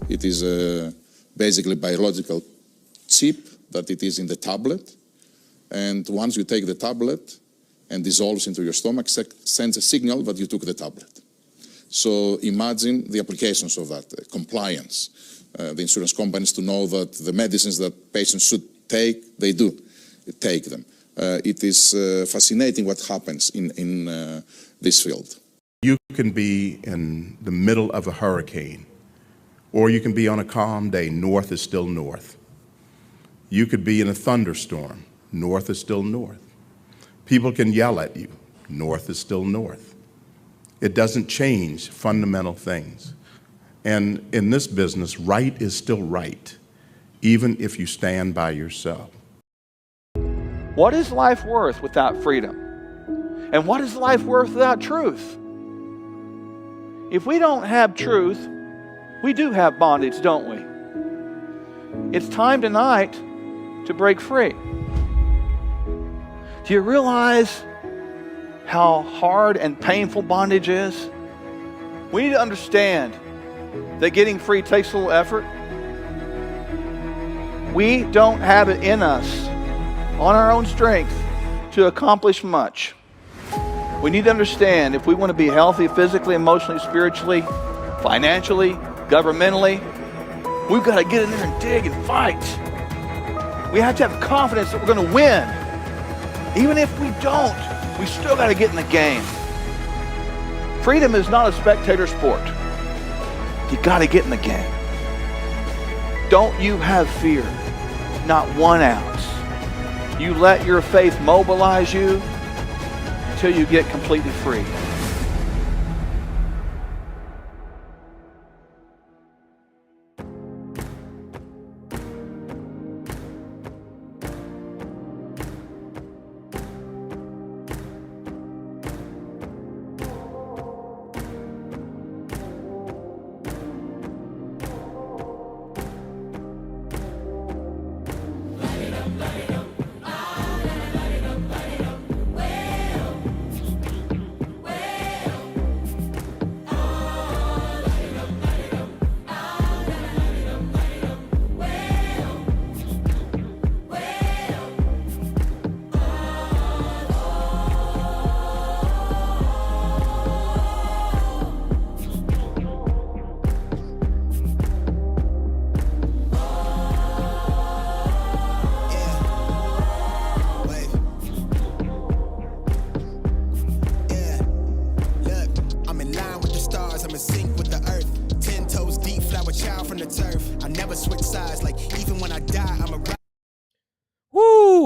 It is basically biological chip that it is in the tablet. And once you take the tablet and dissolves into your stomach, sends a signal that you took the tablet. So imagine the applications of that, compliance. The insurance companies to know that the medicines that patients should take, they do take them. It is fascinating what happens in this field. You can be in the middle of a hurricane, or you can be on a calm day. North is still north. You could be in a thunderstorm. North is still north. People can yell at you. North is still north. It doesn't change fundamental things. And in this business, right is still right, even if you stand by yourself. What is life worth without freedom? And what is life worth without truth? If we don't have truth, we do have bondage, don't we? It's time tonight to break free. Do you realize how hard and painful bondage is? We need to understand that getting free takes a little effort. We don't have it in us, on our own strength, to accomplish much. We need to understand if we want to be healthy physically, emotionally, spiritually, financially, governmentally, we've got to get in there and dig and fight. We have to have confidence that we're going to win. Even if we don't, we still got to get in the game. Freedom is not a spectator sport. You got to get in the game. Don't you have fear, not 1 ounce. You let your faith mobilize you until you get completely free.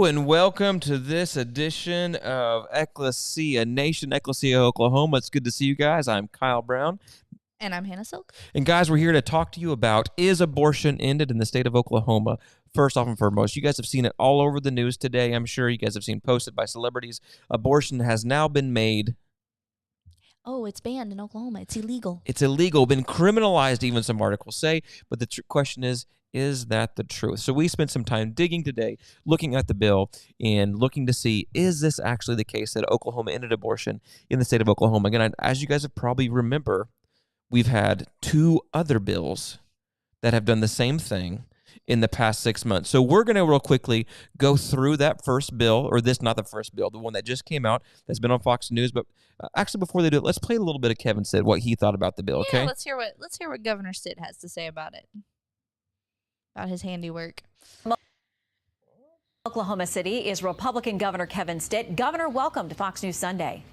And welcome to this edition of Ekklesia Nation, Ekklesia, Oklahoma. It's good to see you guys. I'm Kyle Brown. And I'm Hannah Silk. And guys, we're here to talk to you about, is abortion ended in the state of Oklahoma? First off and foremost, you guys have seen it all over the news today. I'm sure you guys have seen posted by celebrities. Abortion has now been made Oh, it's banned in Oklahoma. It's illegal. It's illegal, been criminalized, even some articles say. But the question is that the truth? So we spent some time digging today, looking at the bill and looking to see, is this actually the case that Oklahoma ended abortion in the state of Oklahoma? Again, as you guys have probably remember, we've had 2 other bills that have done the same thing in the past 6 months. So we're going to real quickly go through that first bill, or this, not the first bill, the one that just came out that's been on Fox News. But actually, before they do it, let's play a little bit of Kevin Stitt, what he thought about the bill, okay? Yeah, let's hear what Governor Stitt has to say about it, about his handiwork. Oklahoma City is Republican Governor Kevin Stitt. Governor, welcome to Fox News Sunday.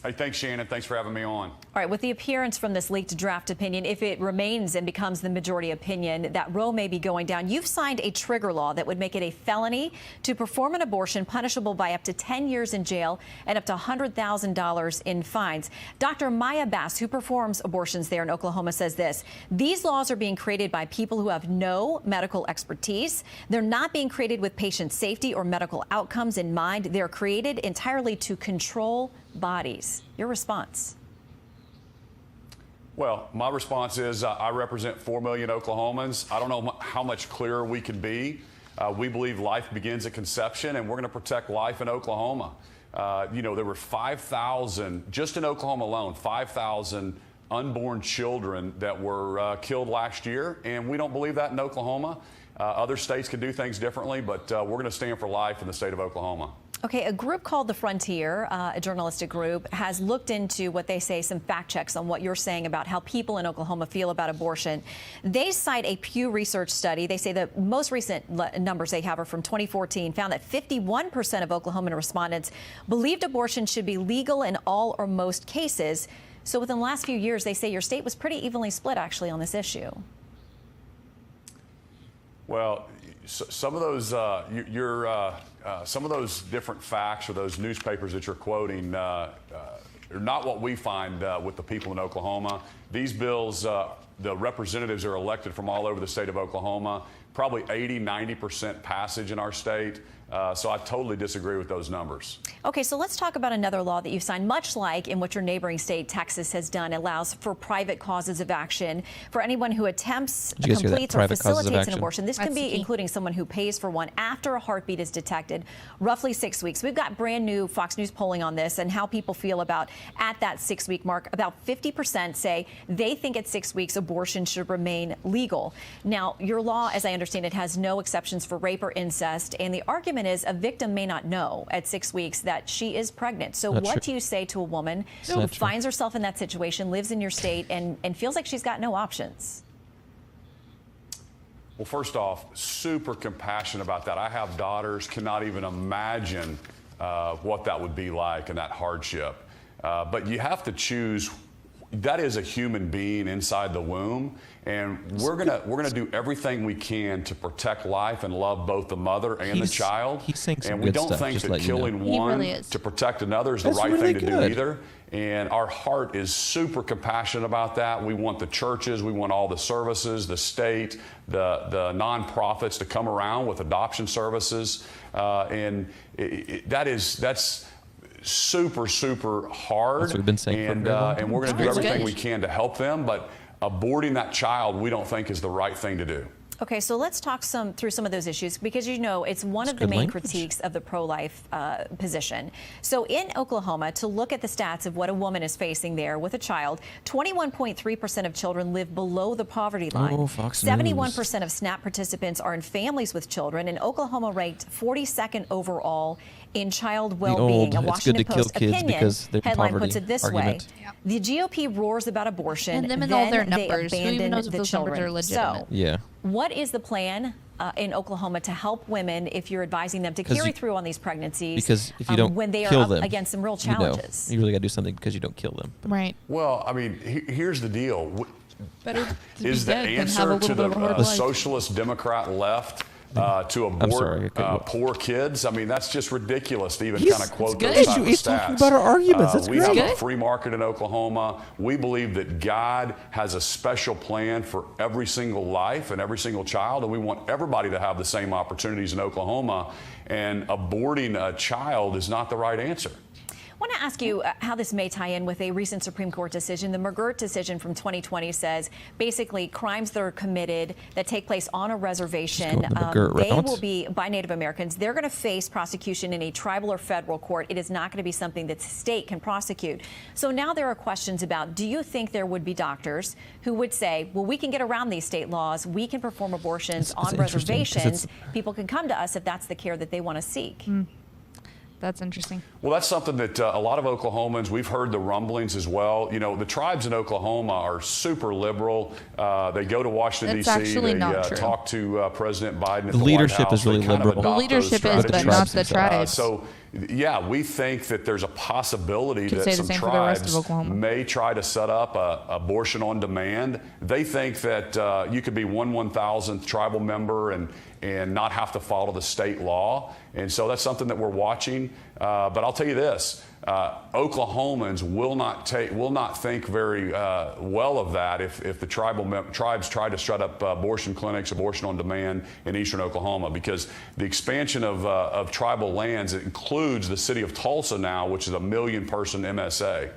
Hey, thanks, Shannon. Thanks for having me on. All right, with the appearance from this leaked draft opinion, if it remains and becomes the majority opinion, that Roe may be going down. You've signed a trigger law that would make it a felony to perform an abortion, punishable by up to 10 years in jail and up to $100,000 in fines. Dr. Maya Bass, who performs abortions there in Oklahoma, says this: these laws are being created by people who have no medical expertise. They're not being created with patient safety or medical outcomes in mind. They're created entirely to control bodies. Your response? Well, my response is I represent 4 million Oklahomans. I don't know how much clearer we can be. We believe life begins at conception, and we're going to protect life in Oklahoma. You know, there were 5,000, just in Oklahoma alone, 5,000 unborn children that were killed last year, and we don't believe that in Oklahoma. Other states can do things differently, but we're going to stand for life in the state of Oklahoma. Okay, a group called The Frontier, a journalistic group, has looked into what they say some fact checks on what you're saying about how people in Oklahoma feel about abortion. They cite a Pew Research study. They say the most recent numbers they have are from 2014, found that 51% of Oklahoman respondents believed abortion should be legal in all or most cases. So within the last few years, they say your state was pretty evenly split, actually, on this issue. Well, some of those some of those different facts or those newspapers that you're quoting are not what we find with the people in Oklahoma. These bills, the representatives are elected from all over the state of Oklahoma, probably 80–90% passage in our state. So I totally disagree with those numbers. Okay, so let's talk about another law that you've signed, much like in what your neighboring state, Texas, has done. It allows for private causes of action for anyone who attempts, completes, or facilitates an abortion. This can be including someone who pays for one after a heartbeat is detected, roughly 6 weeks. We've got brand new Fox News polling on this and how people feel about at that 6-week mark. About 50% say they think at 6 weeks abortion should remain legal. Now, your law, as I understand it, has no exceptions for rape or incest, and the argument is a victim may not know at 6 weeks that she is pregnant. So what do you say to a woman who finds herself in that situation, lives in your state, and feels like she's got no options? Well, first off, super compassionate about that. I have daughters, cannot even imagine what that would be like and that hardship. But you have to choose. That is a human being inside the womb, and we're gonna do everything we can to protect life and love both the mother and the child. And we don't think that killing one to protect another is the right thing to do either. And our heart is super compassionate about that. We want the churches, we want all the services, the state, the nonprofits to come around with adoption services, and that's super hard. That's what we've been saying and we're going to do everything we can to help them, but aborting that child we don't think is the right thing to do. Okay, so let's talk through some of those issues, because you know it's one of the main critiques of the pro-life position. So in Oklahoma, to look at the stats of what a woman is facing there with a child, 21.3% of children live below the poverty line. 71% of SNAP participants are in families with children, and Oklahoma ranked 42nd overall in child well-being. A Washington Post opinion headline puts it this way: the GOP roars about abortion, and them and then all their numbers. they abandon Who even knows if the those children. numbers are legitimate? So, yeah. What is the plan in Oklahoma to help women if you're advising them to carry through on these pregnancies? Because if you don't when they kill are up them, against some real challenges. You really got to do something because you don't kill them. Right. Well, I mean, here's the deal. Better to Is be the dead than have a answer little to bit of a hard the life. socialist Democrat left to abort poor kids? I mean, that's just ridiculous to even kind of quote those type of He's stats. talking about our arguments. That's we great. have a free market in Oklahoma. We believe that God has a special plan for every single life and every single child, and we want everybody to have the same opportunities in Oklahoma, and aborting a child is not the right answer. I want to ask you how this may tie in with a recent Supreme Court decision. The McGirt decision from 2020 says basically crimes that are committed that take place on a reservation, they will be by Native Americans. They're going to face prosecution in a tribal or federal court. It is not going to be something that the state can prosecute. So now there are questions about, do you think there would be doctors who would say, well, we can get around these state laws. We can perform abortions on reservations. People can come to us if that's the care that they want to seek. That's interesting. Well, that's something that a lot of Oklahomans, we've heard the rumblings as well. You know, the tribes in Oklahoma are super liberal. They go to Washington, D.C. They talk to President Biden at the leadership White House. is really liberal. The leadership is, but not the tribes. So, yeah, we think that there's a possibility that some tribes may try to set up abortion on demand. They think that you could be 1/1000th tribal member and not have to follow the state law. And so that's something that we're watching. But I'll tell you this, Oklahomans will not think very well of that if the tribes try to shut up abortion clinics, abortion on demand in eastern Oklahoma, because the expansion of tribal lands includes the city of Tulsa now, which is a 1 million person MSA.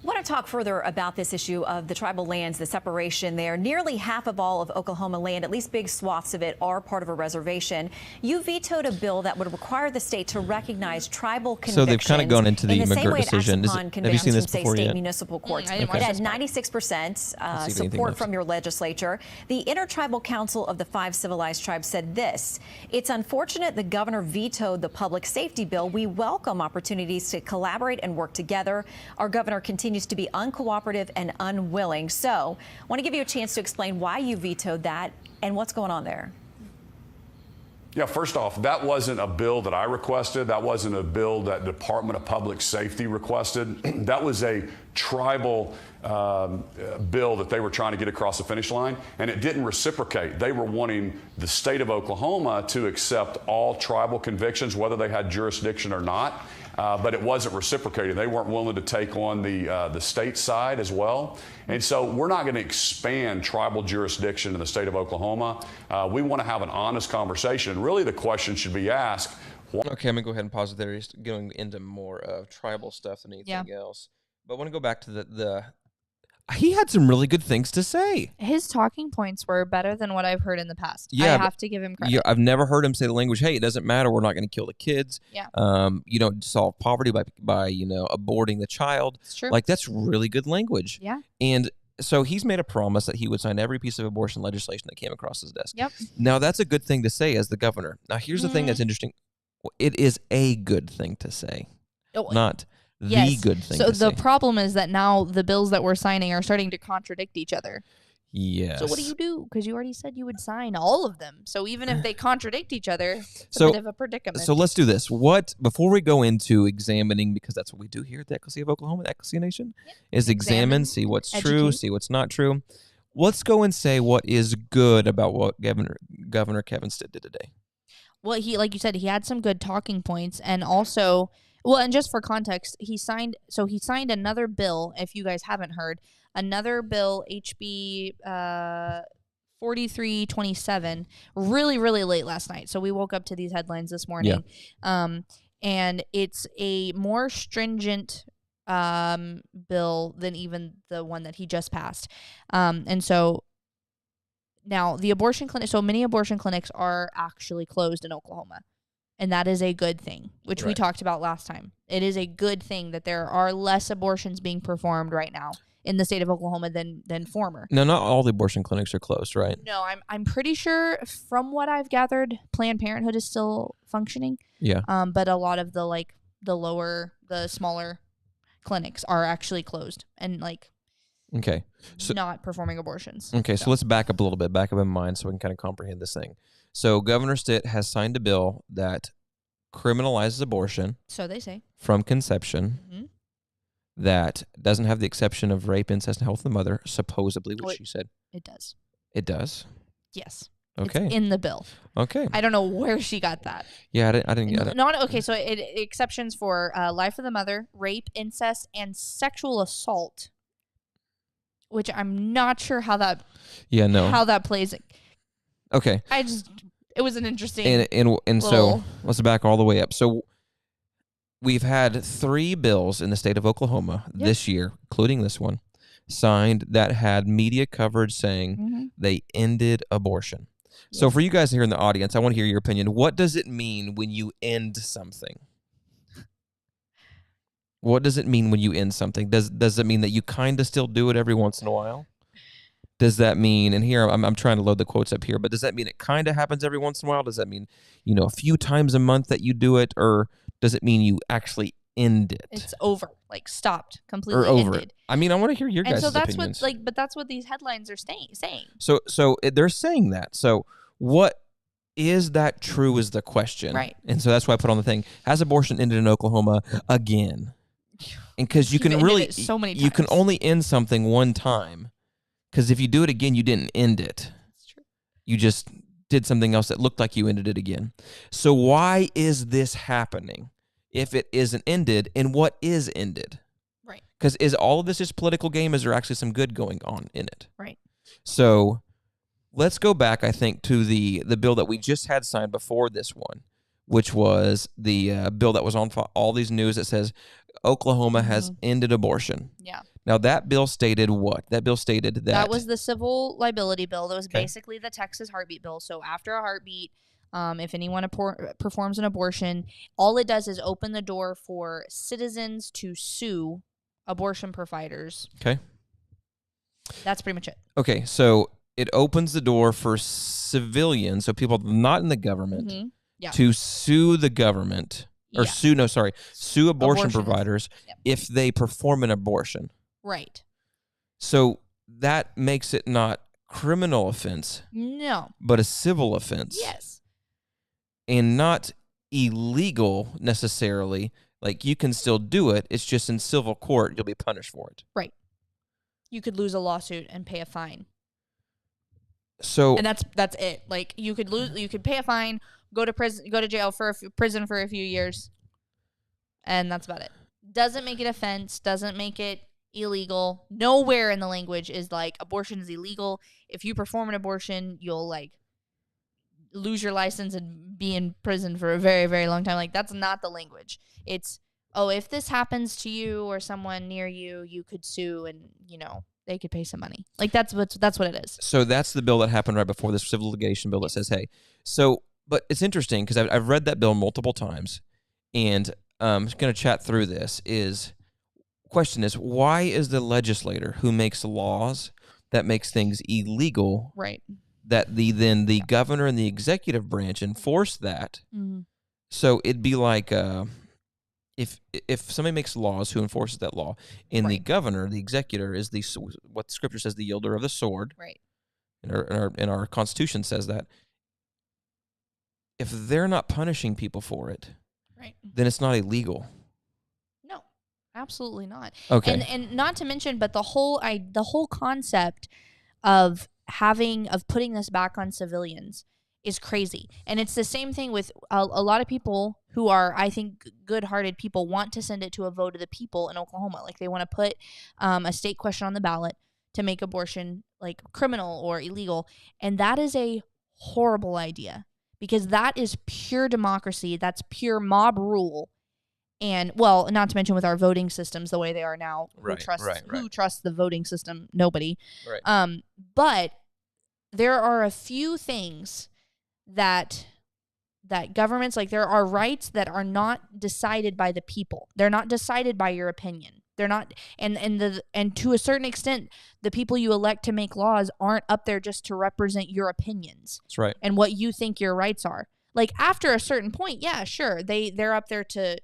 I want to talk further about this issue of the tribal lands, the separation there. Nearly half of all of Oklahoma land, at least big swaths of it, are part of a reservation. You vetoed a bill that would require the state to recognize tribal convictions. So they've kind of gone into the McGirt decision. Have you seen this before yet? Municipal courts. It had 96% support from your legislature. The Intertribal Council of the 5 Civilized Tribes said this: it's unfortunate the governor vetoed the public safety bill. We welcome opportunities to collaborate and work together. Our governor continues to be uncooperative and unwilling. So I want to give you a chance to explain why you vetoed that and what's going on there. Yeah, first off, that wasn't a bill that I requested. That wasn't a bill that the Department of Public Safety requested. That was a tribal bill that they were trying to get across the finish line, and it didn't reciprocate. They were wanting the state of Oklahoma to accept all tribal convictions, whether they had jurisdiction or not. But it wasn't reciprocated. They weren't willing to take on the state side as well. And so we're not going to expand tribal jurisdiction in the state of Oklahoma. We want to have an honest conversation. And really the question should be asked. Okay, I'm going to go ahead and pause it there. Just going into more of tribal stuff than anything else. But I want to go back to he had some really good things to say. His talking points were better than what I've heard in the past. Yeah, I have to give him credit. Yeah, I've never heard him say the language, hey, it doesn't matter, we're not going to kill the kids. Yeah. You don't solve poverty by aborting the child. It's true. Like, that's really good language. Yeah. And so he's made a promise that he would sign every piece of abortion legislation that came across his desk. Yep. Now, that's a good thing to say as the governor. Now, here's the thing that's interesting. It is a good thing to say, not the good thing to say. So the problem is that now the bills that we're signing are starting to contradict each other. Yes. So what do you do? Because you already said you would sign all of them. So even if they contradict each other, it's a bit of a predicament. So let's do this. Before we go into examining, because that's what we do here at the Ekklesia of Oklahoma, the Ekklesia Nation, is examine, see what's true, see what's not true. Let's go and say what is good about what Governor Kevin Stitt did today. Well, like you said, he had some good talking points, and also, well, and just for context, he signed another bill. If you guys haven't heard, another bill, HB 4327, really, really late last night. So we woke up to these headlines this morning, and it's a more stringent bill than even the one that he just passed, and so. Now, the abortion clinic, so many abortion clinics are actually closed in Oklahoma, and that is a good thing, which we talked about last time. It is a good thing that there are less abortions being performed right now in the state of Oklahoma than former. No, not all the abortion clinics are closed, right? No, I'm pretty sure, from what I've gathered, Planned Parenthood is still functioning. Yeah. But a lot of the smaller clinics are actually closed and okay. So, not performing abortions. Okay, so let's back up a little bit, back up in mind so we can kind of comprehend this thing. So Governor Stitt has signed a bill that criminalizes abortion. So they say. From conception, that doesn't have the exception of rape, incest, and health of the mother, supposedly, which she said. It does. It does? Yes. Okay. It's in the bill. Okay. I don't know where she got that. Yeah, I didn't get it. Okay, so exceptions for life of the mother, rape, incest, and sexual assault. Which I'm not sure how that plays. Okay. It was an interesting and so let's back all the way up. So we've had 3 bills in the state of Oklahoma this year, including this one, signed that had media coverage saying they ended abortion. So for you guys here in the audience, I want to hear your opinion. What does it mean when you end something? What does it mean when you end something? Does it mean that you kind of still do it every once in a while? Does that mean, and here I'm trying to load the quotes up here, but does that mean it kind of happens every once in a while? Does that mean, a few times a month that you do it, or does it mean you actually end it? It's over, like stopped, completely or over ended. it. I mean, I want to hear your guys' opinions. And so that's opinions. but that's what these headlines are saying. So they're saying that. So what is that true is the question. Right. And so that's why I put on the thing, has abortion ended in Oklahoma again? And because you can really, so many times. You can only end something one time. Because if you do it again, you didn't end it. That's true. You just did something else that looked like you ended it again. So why is this happening if it isn't ended, and what is ended? Right. Because is all of this just political game? Is there actually some good going on in it? Right. So let's go back, I think, to the bill that we just had signed before this one, which was the bill that was on all these news that says Oklahoma has ended abortion. Yeah. Now, that bill stated what? That bill stated that... That was the civil liability bill. That was basically the Texas heartbeat bill. So after a heartbeat, if anyone performs an abortion, all it does is open the door for citizens to sue abortion providers. Okay. That's pretty much it. Okay, so it opens the door for civilians, so people not in the government, to sue the government, or sue abortion providers if they perform an abortion. Right. So that makes it not criminal offense. No. But a civil offense. Yes. And not illegal necessarily. Like, you can still do it. It's just in civil court, you'll be punished for it. Right. You could lose a lawsuit and pay a fine. So, and that's it. Like, you could pay a fine, go to jail for prison for a few years, and that's about it. Doesn't make it offense, doesn't make it illegal. Nowhere in the language is like abortion is illegal. If you perform an abortion, you'll like lose your license and be in prison for a very, very long time. Like, that's not the language. It's, if this happens to you or someone near you, you could sue and, they could pay some money. Like, that's what it is. So that's the bill that happened right before this civil litigation bill that says, hey, but it's interesting because I've read that bill multiple times, and I'm just going to chat through this. Question is, why is the legislator who makes laws that makes things illegal, right, that the governor and the executive branch enforce that? Mm-hmm. So it'd be like if somebody makes laws, who enforces that law? And the governor, the executor, is what the scripture says, the yielder of the sword. Right. In our Constitution says that. If they're not punishing people for it, right, then it's not illegal. No, absolutely not. Okay. And not to mention, but the whole concept of putting this back on civilians is crazy. And it's the same thing with a lot of people who are, I think, good-hearted people want to send it to a vote of the people in Oklahoma. Like, they want to put a state question on the ballot to make abortion like criminal or illegal. And that is a horrible idea, because that is pure democracy. That's pure mob rule. And, well, not to mention with our voting systems the way they are now, who trusts the voting system? Nobody. Right. But there are a few things that governments, like, there are rights that are not decided by the people. They're not decided by your opinion. They're not, and to a certain extent, the people you elect to make laws aren't up there just to represent your opinions. That's right. And what you think your rights are. Like, after a certain point, yeah, sure, they're up there to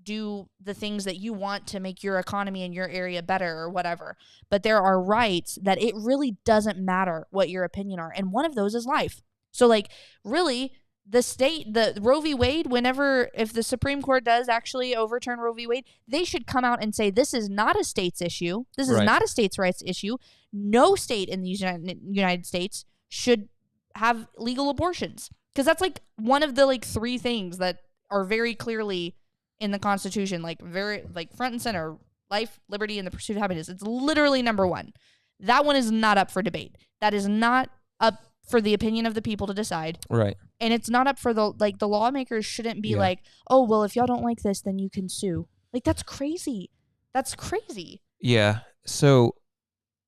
do the things that you want to make your economy in your area better or whatever. But there are rights that it really doesn't matter what your opinion are. And one of those is life. So, like, really, the Roe v. Wade, if the Supreme Court does actually overturn Roe v. Wade, they should come out and say, this is not a state's issue. This is not a state's rights issue. No state in the United States should have legal abortions. Because that's like one of the like 3 things that are very clearly in the Constitution, like very like front and center: life, liberty, and the pursuit of happiness. It's literally number 1. That one is not up for debate. That is not up for the opinion of the people to decide. Right. And it's not up for the lawmakers shouldn't be like, oh, well, if y'all don't like this, then you can sue. Like, that's crazy. That's crazy. Yeah. So,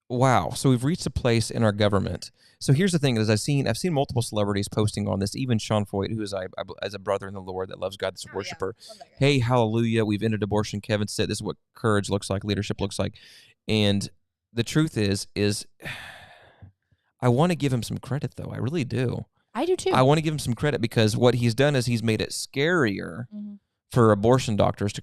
wow. So we've reached a place in our government. So here's the thing: is I've seen multiple celebrities posting on this. Even Sean Foyt, who is as a brother in the Lord that loves God, that's a worshiper. Hey, hallelujah! We've ended abortion. Kevin said this is what courage looks like, leadership looks like, and the truth is I want to give him some credit, though. I really do. I do too. I want to give him some credit because what he's done is he's made it scarier for abortion doctors to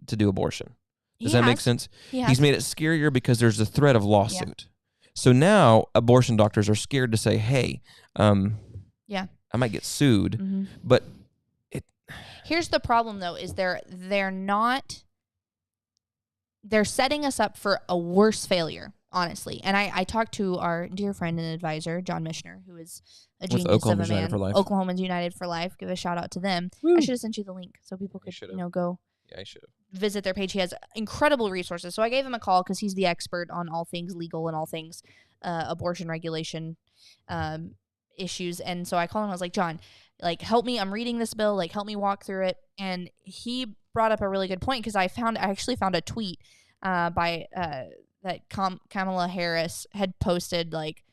do abortion. Does that make sense? He's made it scarier because there's a threat of lawsuit. So now abortion doctors are scared to say, hey, I might get sued. But here's the problem, though, is they're setting us up for a worse failure, honestly. And I talked to our dear friend and advisor, John Mishner, who is a genius of a man. Oklahomans United for Life. Give a shout out to them. Woo. I should have sent you the link so people could go. Yeah, I should have. Visit their page. He has incredible resources. So I gave him a call because he's the expert on all things legal and all things abortion regulation issues. And so I called him. I was like, John, like, help me. I'm reading this bill. Like, help me walk through it. And he brought up a really good point because I actually found a tweet by that Kamala Harris had posted, like,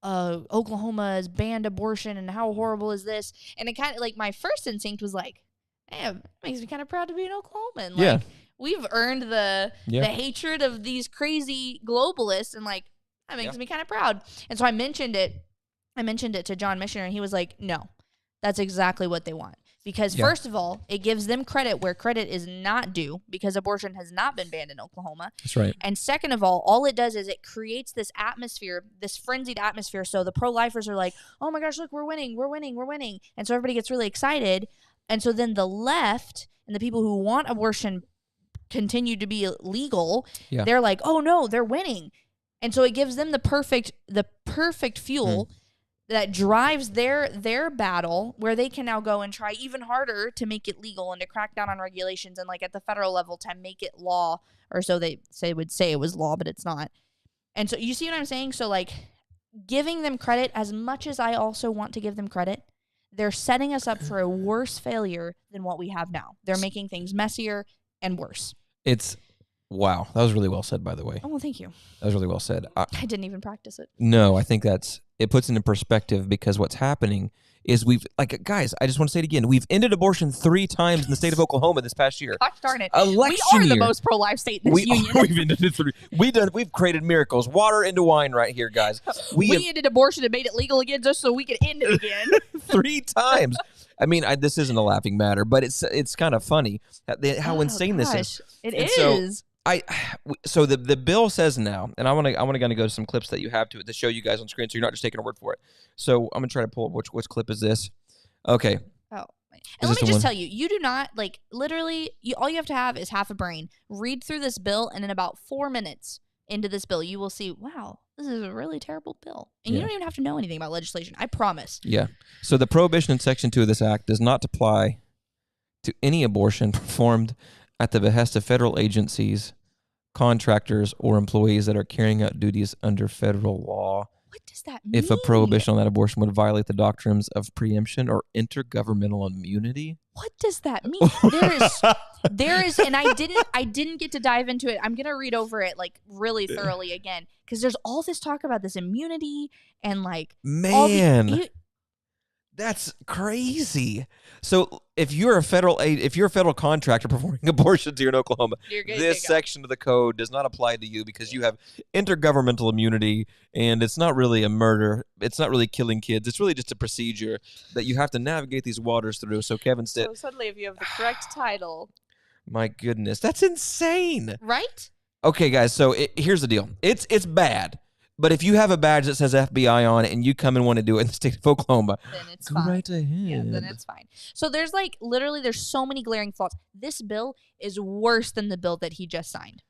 Oklahoma has banned abortion and how horrible is this? And it kind of, like, my first instinct was like, damn, it makes me kind of proud to be an Oklahoman. Like, we've earned the hatred of these crazy globalists, and like that makes me kind of proud. And so I mentioned it to John Mishner, and he was like, no, that's exactly what they want. Because first of all, it gives them credit where credit is not due because abortion has not been banned in Oklahoma. That's right. And second of all it does is it creates this atmosphere, this frenzied atmosphere. So the pro-lifers are like, oh my gosh, look, we're winning. And so everybody gets really excited. And so then the left and the people who want abortion continue to be legal, they're like, oh no, they're winning. And so it gives them the perfect fuel that drives their battle, where they can now go and try even harder to make it legal and to crack down on regulations, and like at the federal level to make it law, or so they would say it was law, but it's not. And so you see what I'm saying? So like giving them credit, as much as I also want to give them credit, they're setting us up for a worse failure than what we have now. They're making things messier and worse. Wow. That was really well said, by the way. Oh, well, thank you. That was really well said. I didn't even practice it. No, I think it puts it into perspective, because what's happening is guys, I just want to say it again. We've ended abortion 3 times in the state of Oklahoma this past year. Gosh darn it. Election we are year. The most pro-life state in this union. We've ended it 3. We've created miracles. Water into wine right here, guys. We ended abortion and made it legal again just so we could end it again. 3 times. I mean, this isn't a laughing matter, but it's kind of funny how insane this is. It is. So the bill says now, and I want to go to some clips that you have to show you guys on screen, so you're not just taking our word for it. So I'm gonna try to pull up which clip is this. Okay. Oh, and let me just tell you, you do not literally. All you have to have is half a brain. Read through this bill, and in about 4 minutes into this bill, you will see, wow, this is a really terrible bill, and you don't even have to know anything about legislation. I promise. Yeah. So the prohibition in Section 2 of this act does not apply to any abortion performed at the behest of federal agencies, contractors, or employees that are carrying out duties under federal law. What does that mean? If a prohibition on that abortion would violate the doctrines of preemption or intergovernmental immunity. What does that mean? There is, and I didn't get to dive into it. I'm gonna read over it really thoroughly again, because there's all this talk about this immunity and that's crazy. So if you're a federal contractor performing abortions here in Oklahoma, this section of the code does not apply to you because you have intergovernmental immunity, and it's not really a murder. It's not really killing kids. It's really just a procedure that you have to navigate these waters through. So Kevin said, so suddenly if you have the correct title. My goodness, that's insane. Right? Okay, guys, so here's the deal. It's bad. But if you have a badge that says FBI on it and you come and want to do it in the state of Oklahoma, then it's fine. Right ahead. Yeah, then it's fine. So there's literally there's so many glaring flaws. This bill is worse than the bill that he just signed.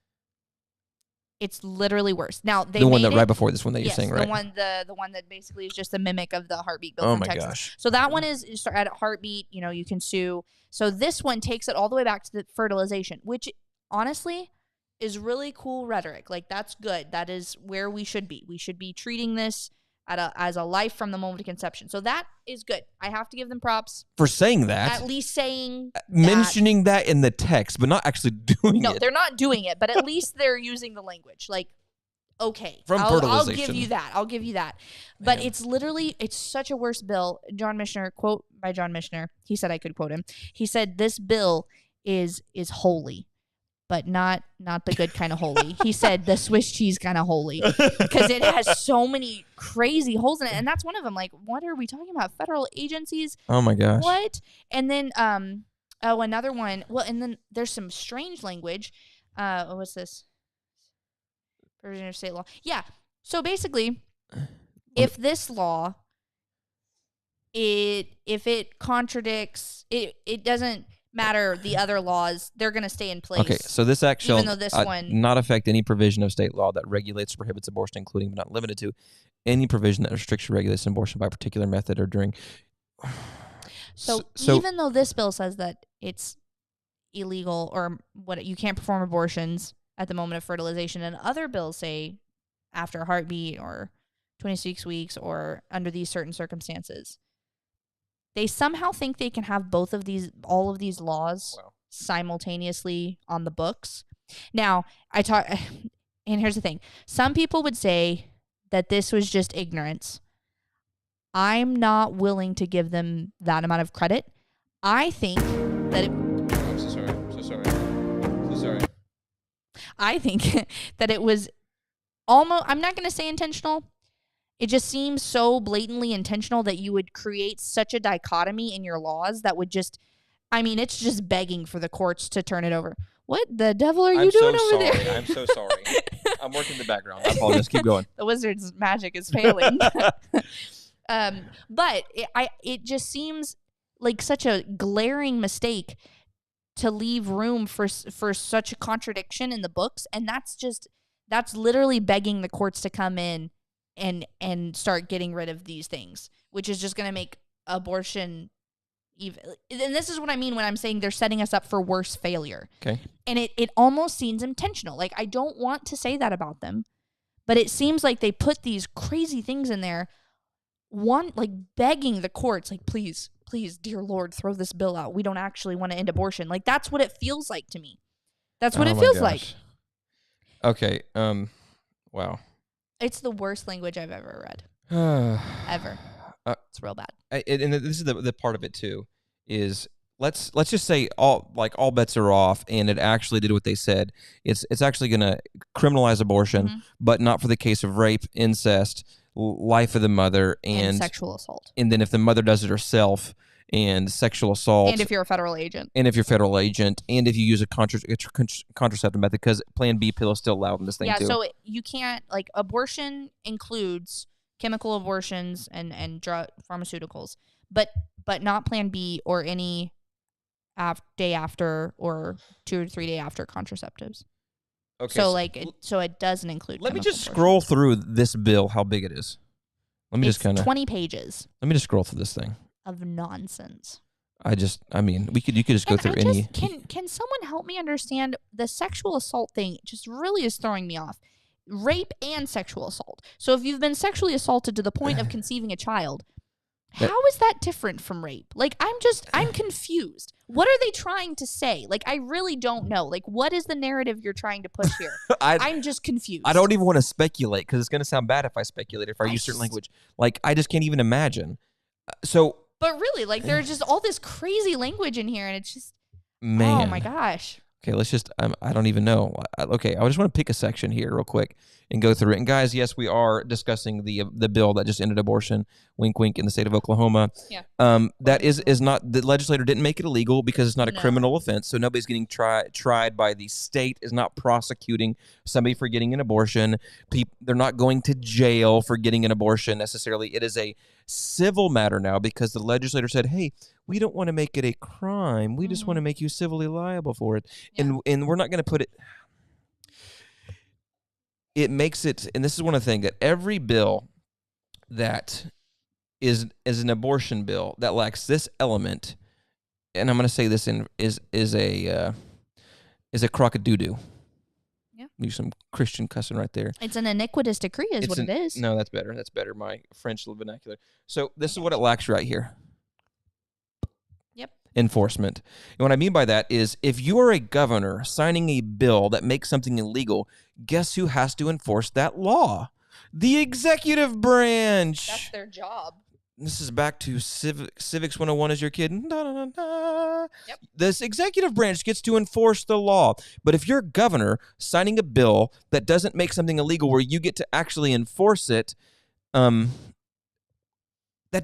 It's literally worse. Now the one that right before this one that you're saying, right? The one that basically is just a mimic of the heartbeat bill from Texas. Gosh. So that one is at heartbeat. You can sue. So this one takes it all the way back to the fertilization, which honestly is really cool rhetoric. That's good. That is where we should be. We should be treating this as a life from the moment of conception. So that is good. I have to give them props for saying that. At least saying mentioning that in the text, but not actually doing it. No, they're not doing it, but at least they're using the language. Like, okay, I'll give you that. I'll give you that. But it's literally, it's such a worse bill. John Michener, quote by John Michener, he said I could quote him. He said, this bill is holy, but not the good kind of holy. He said the Swiss cheese kind of holy, because it has so many crazy holes in it. And that's one of them. Like, what are we talking about? Federal agencies? Oh my gosh. What? And then, another one. Well, and then there's some strange language. What's this? Version of state law. Yeah. So basically, if this law, if it contradicts, it doesn't matter the other laws, they're going to stay in place. Okay, so this act shall one not affect any provision of state law that regulates or prohibits abortion, including but not limited to any provision that restricts or regulates abortion by a particular method or during. So even though this bill says that it's illegal or what you can't perform abortions at the moment of fertilization, and other bills say after a heartbeat or 26 weeks or under these certain circumstances, they somehow think they can have all of these laws simultaneously on the books. Now, and here's the thing. Some people would say that this was just ignorance. I'm not willing to give them that amount of credit. I think that I'm so sorry. I think that it was almost, I'm not going to say intentional. It just seems so blatantly intentional that you would create such a dichotomy in your laws that would just, it's just begging for the courts to turn it over. What the devil are you doing over there? I'm so sorry. I'm working in the background. I apologize. Keep going. The wizard's magic is failing. But it just seems like such a glaring mistake to leave room for such a contradiction in the books. And that's literally begging the courts to come in and start getting rid of these things, which is just going to make abortion even. And this is what I mean when I'm saying they're setting us up for worse failure. Okay. And it almost seems intentional. Like, I don't want to say that about them, but it seems like they put these crazy things in there, like begging the courts, like, please, dear Lord, throw this bill out. We don't actually want to end abortion. Like, that's what it feels like to me. That's what it feels like. Okay. Wow. It's the worst language I've ever read. Ever. It's real bad. And this is the part of it too, is let's just say all bets are off, and it actually did what they said. It's actually going to criminalize abortion, but not for the case of rape, incest, life of the mother, and sexual assault. And then if the mother does it herself, and sexual assault. And if you're a federal agent. And if you use a contraceptive method, because Plan B pill is still allowed in this thing too. Yeah, so you can't, abortion includes chemical abortions and drug pharmaceuticals, but not Plan B or any day after or 2 or 3 day after contraceptives. Okay. So it doesn't include. Let me just scroll through this bill. How big it is? It's 20 pages. Let me just scroll through this thing. Of nonsense. You could just go through any. Can someone help me understand the sexual assault thing? Just really is throwing me off. Rape and sexual assault. So if you've been sexually assaulted to the point of conceiving a child, how is that different from rape? Like, I'm confused. What are they trying to say? Like, I really don't know. Like, what is the narrative you're trying to push here? I'm just confused. I don't even want to speculate, because it's going to sound bad if I speculate, if I use certain language. Like, I just can't even imagine. But really, there's just all this crazy language in here, and it's just, man. Oh my gosh. Okay, let's just, I don't even know. Okay, I just want to pick a section here real quick and go through it. And guys, yes, we are discussing the bill that just ended abortion, wink, wink, in the state of Oklahoma. Yeah. That is not, the legislator didn't make it illegal because it's not a criminal offense. So nobody's getting tried by the state, is not prosecuting somebody for getting an abortion. They're not going to jail for getting an abortion necessarily. It is a civil matter now because the legislator said, hey, we don't want to make it a crime. We just want to make you civilly liable for it. Yeah. And we're not going to put it. It makes it, and this is one of the things, that every bill that is an abortion bill that lacks this element, and I'm going to say this is a crock of doo-doo. Yeah. use some Christian cussing right there. It's an iniquitous decree is what it is. No, that's better. That's better. My French vernacular. So this is what it lacks right here. Yep. Enforcement. And what I mean by that is if you are a governor signing a bill that makes something illegal, guess who has to enforce that law? The executive branch. That's their job. This is back to Civics 101 as your kid. Yep. This executive branch gets to enforce the law. But if you're a governor signing a bill that doesn't make something illegal where you get to actually enforce it, that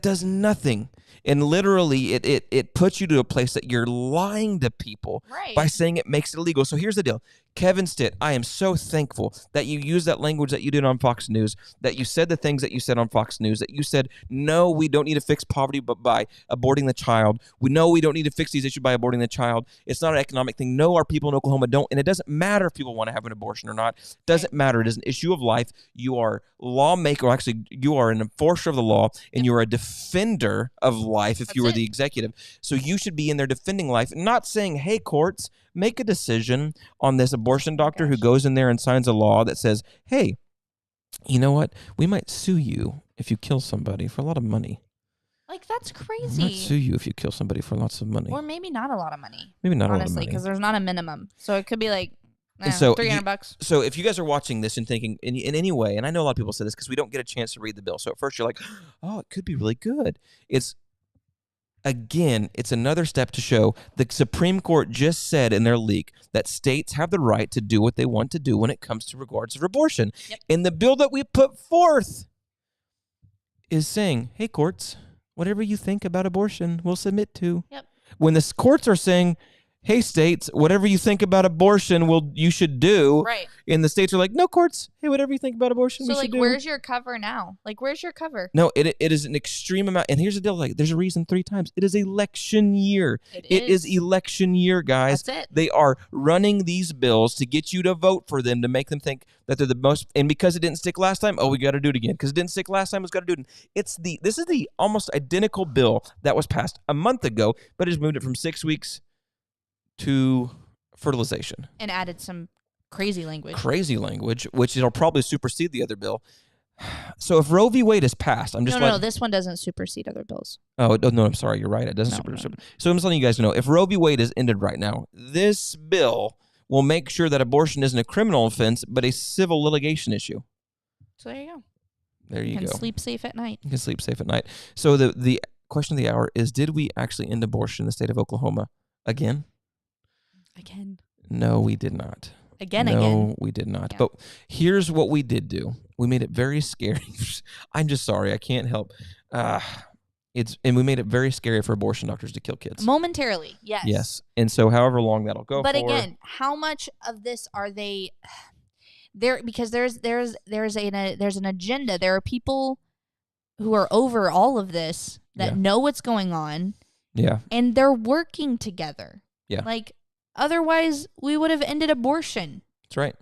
does nothing. And literally, it puts you to a place that you're lying to people by saying it makes it illegal. So here's the deal. Kevin Stitt, I am so thankful that you used that language that you did on Fox News, that you said the things that you said on Fox News, that you said, no, we don't need to fix poverty but by aborting the child. We know we don't need to fix these issues by aborting the child. It's not an economic thing. No, our people in Oklahoma don't. And it doesn't matter if people want to have an abortion or not. It doesn't matter. It is an issue of life. You are lawmaker, or actually, you are an enforcer of the law, and you are a defender of life if you are the executive. So you should be in there defending life, not saying, hey, courts, make a decision on this abortion doctor who goes in there and signs a law that says, hey, you know what? We might sue you if you kill somebody for a lot of money. Like, that's crazy. We might sue you if you kill somebody for lots of money. Or maybe not a lot of money. Maybe not honestly, a lot of money. because there's not a minimum. So it could be like, so $300. So if you guys are watching this and thinking in any way, and I know a lot of people say this because we don't get a chance to read the bill. So at first you're like, oh, it could be really good. Again, it's another step to show the Supreme Court just said in their leak that states have the right to do what they want to do when it comes to regards of abortion. Yep. And the bill that we put forth is saying, hey, courts, whatever you think about abortion, we'll submit to. Yep. When the courts are saying, hey, states, whatever you think about abortion, you should do. Right. And the states are like, no, courts, hey, whatever you think about abortion, so we should do. So, where's your cover now? Where's your cover? No, it is an extreme amount. And here's the deal. There's a reason 3 times. It is election year. It is election year, guys. That's it. They are running these bills to get you to vote for them, to make them think that they're the most. And because it didn't stick last time, we got to do it again. Because it didn't stick last time, we've got to do it again. This is the almost identical bill that was passed a month ago, but it's moved it from 6 weeks to fertilization. And added some crazy language. Which it'll probably supersede the other bill. So if Roe v. Wade is passed, I'm just No, this one doesn't supersede other bills. Oh, no, I'm sorry. You're right. It doesn't supersede. So I'm just letting you guys know, if Roe v. Wade is ended right now, this bill will make sure that abortion isn't a criminal offense, but a civil litigation issue. So there you go. There you go. You can sleep safe at night. You can sleep safe at night. So the question of the hour is, did we actually end abortion in the state of Oklahoma again? Again. No, we did not. Again. No, we did not. Yeah. But here's what we did do. We made it very scary. I'm just sorry. I can't help. And we made it very scary for abortion doctors to kill kids. Momentarily, yes. Yes. And so however long that'll go but again, how much of this are they there? Because there's an agenda. There are people who are over all of this that know what's going on. Yeah. And they're working together. Yeah. Otherwise, we would have ended abortion. That's right.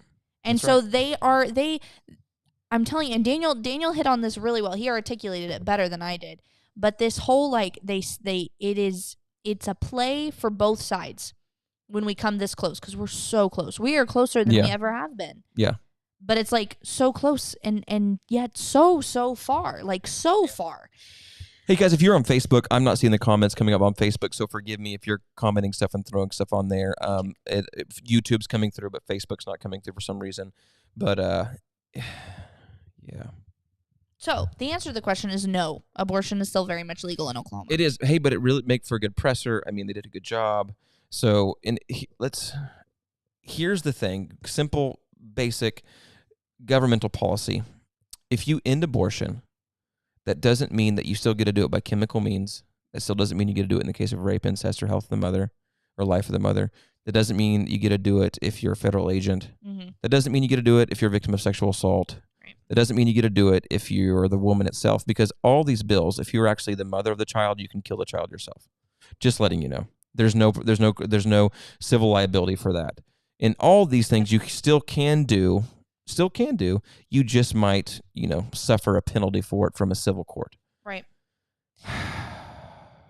And I'm telling you, and Daniel hit on this really well. He articulated it better than I did. But this whole it's a play for both sides when we come this close, because we're so close. We are closer than we ever have been. Yeah. But it's so close and yet so far, so far. Hey guys, if you're on Facebook, I'm not seeing the comments coming up on Facebook, so forgive me if you're commenting stuff and throwing stuff on there. YouTube's coming through, but Facebook's not coming through for some reason. But yeah. So the answer to the question is no. Abortion is still very much legal in Oklahoma. It is. Hey, but it really make for a good presser. I mean, they did a good job. So here's the thing: simple, basic governmental policy. If you end abortion, that doesn't mean that you still get to do it by chemical means. That still doesn't mean you get to do it in the case of rape, incest, or health of the mother, or life of the mother. That doesn't mean you get to do it if you're a federal agent. Mm-hmm. That doesn't mean you get to do it if you're a victim of sexual assault. Right. That doesn't mean you get to do it if you're the woman itself. Because all these bills, if you're actually the mother of the child, you can kill the child yourself. Just letting you know. There's no civil liability for that. And all these things you still can do. You just might, suffer a penalty for it from a civil court. Right.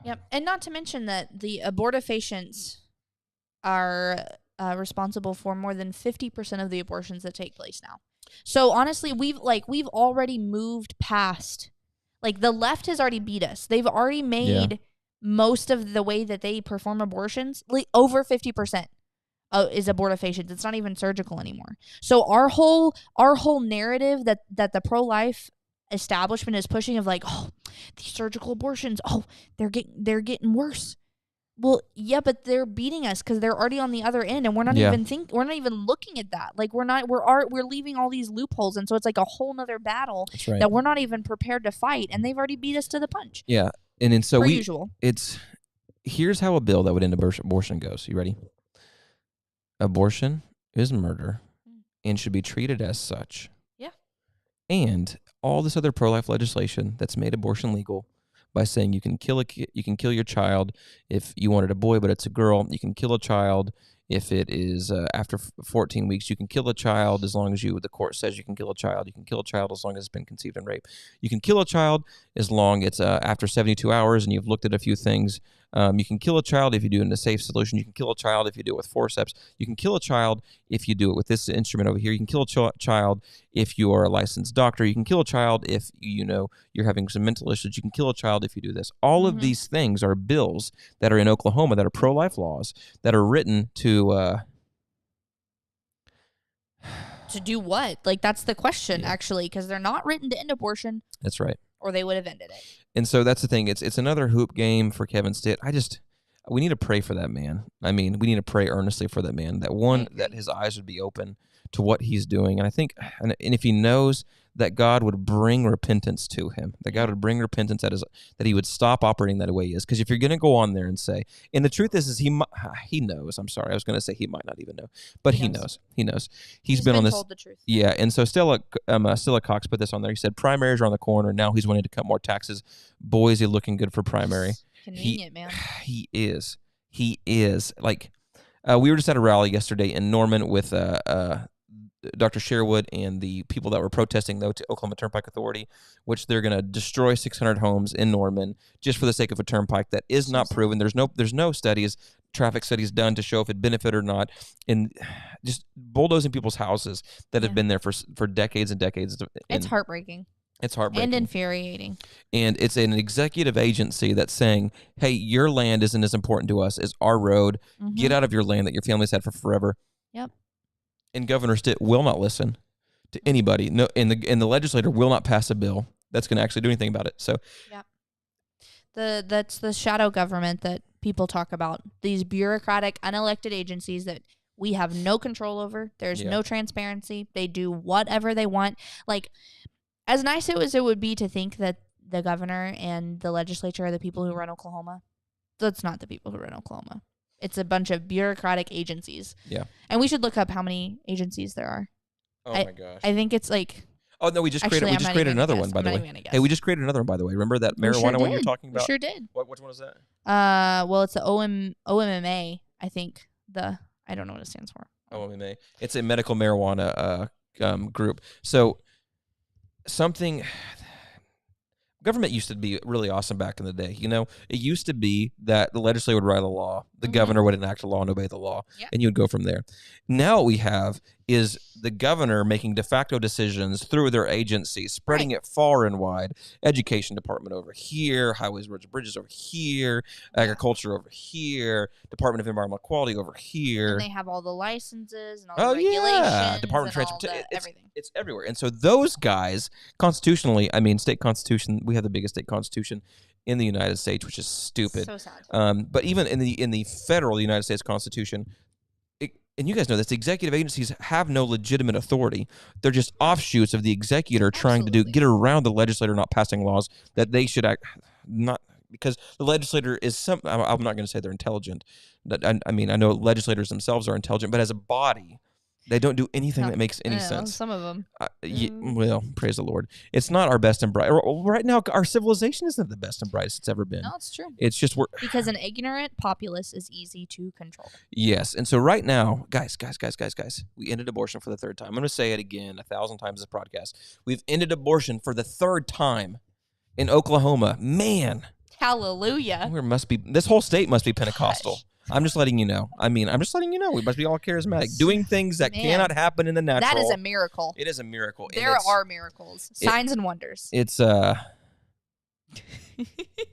Yep. And not to mention that the abortifacients are responsible for more than 50% of the abortions that take place now. So honestly, we've already moved past, like, the left has already beat us. They've already made most of the way that they perform abortions, like, over 50% is abortifacients. It's not even surgical anymore. So our whole narrative that the pro-life establishment is pushing of, like, oh, these surgical abortions, oh, they're getting worse. Well, yeah, but they're beating us because they're already on the other end, and we're not we're not even looking at that. Like, we're leaving all these loopholes, and so it's like a whole nother battle that we're not even prepared to fight, and they've already beat us to the punch. Yeah, and so usual. Here's how a bill that would end abortion goes. You ready? Abortion is murder and should be treated as such. Yeah. And all this other pro-life legislation that's made abortion legal by saying you can kill your child if you wanted a boy but it's a girl. You can kill a child if it is after 14 weeks. You can kill a child as long as the court says you can kill a child. You can kill a child as long as it's been conceived and raped. You can kill a child as long as it's after 72 hours and you've looked at a few things. You can kill a child if you do it in a safe solution. You can kill a child if you do it with forceps. You can kill a child if you do it with this instrument over here. You can kill a child if you are a licensed doctor. You can kill a child if you're having some mental issues. You can kill a child if you do this. All of these things are bills that are in Oklahoma that are pro-life laws that are written to do what? Like, that's the question, actually, because they're not written to end abortion. That's right. Or they would have ended it. And so that's the thing. It's another hoop game for Kevin Stitt. We need to pray for that man. I mean, we need to pray earnestly for that man. That his eyes would be open to what he's doing. And I think, and if he knows that God would bring repentance to him, that God would bring repentance that he would stop operating that way he is. Because if you're going to go on there and say, and the truth is he knows. I'm sorry, I was going to say he might not even know, but he knows. He knows. He's been on this. Told the truth. Yeah, and so Stella Cox put this on there. He said primaries are on the corner. Now he's wanting to cut more taxes. Boy, is he looking good for primary. Convenient, man. He is. Like, we were just at a rally yesterday in Norman with Dr. Sherwood and the people that were protesting, though, to Oklahoma Turnpike Authority, which they're going to destroy 600 homes in Norman just for the sake of a turnpike that is not proven. There's no studies, traffic studies done to show if it benefit or not, and just bulldozing people's houses that have been there for decades and decades. It's heartbreaking. It's heartbreaking. And infuriating. And it's an executive agency that's saying, hey, your land isn't as important to us as our road. Get out of your land that your family's had for forever. Yep. And Governor Stitt will not listen to anybody. No, and the legislator will not pass a bill that's going to actually do anything about it. So, that's the shadow government that people talk about. These bureaucratic, unelected agencies that we have no control over. There's no transparency. They do whatever they want. Like, as nice as it would be to think that the governor and the legislature are the people who run Oklahoma, that's not the people who run Oklahoma. It's a bunch of bureaucratic agencies. Yeah. And we should look up how many agencies there are. Oh my gosh. I think it's like... Oh, no, we just created another one, by the way. Hey, we just created another one, by the way. Remember that marijuana one you're talking about? We sure did. Which one was that? Well, it's the OMMA, I think. I don't know what it stands for. OMMA. It's a medical marijuana group. So government used to be really awesome back in the day. It used to be that the legislature would write a law, the governor would enact a law and obey the law, and you would go from there. Now what we have is the governor making de facto decisions through their agencies, spreading it far and wide. Education department over here, highways, roads, and bridges over here, agriculture over here, Department of Environmental Quality over here. And they have all the licenses and all the regulations. Department of Transportation. Everything. It's everywhere. And so those guys, constitutionally, state constitution, we have the biggest state constitution in the United States, which is stupid. So sad. But even in the federal United States Constitution, and you guys know this, the executive agencies have no legitimate authority. They're just offshoots of the executor trying to get around the legislator not passing laws that they should not, because the legislator is I'm not going to say they're intelligent. I know legislators themselves are intelligent, but as a body, they don't do anything that makes any sense. Some of them. Well, praise the Lord. It's not our best and brightest. Right now, our civilization isn't the best and brightest it's ever been. No, it's true. It's just because an ignorant populace is easy to control. Yes. And so right now, guys, we ended abortion for the third time. I'm going to say it again 1,000 times this podcast. We've ended abortion for the third time in Oklahoma. Man. Hallelujah. This whole state must be Pentecostal. Gosh. I'm just letting you know. I'm just letting you know. We must be all charismatic. Doing things that cannot happen in the natural. That is a miracle. It is a miracle. There are miracles. Signs and wonders. It's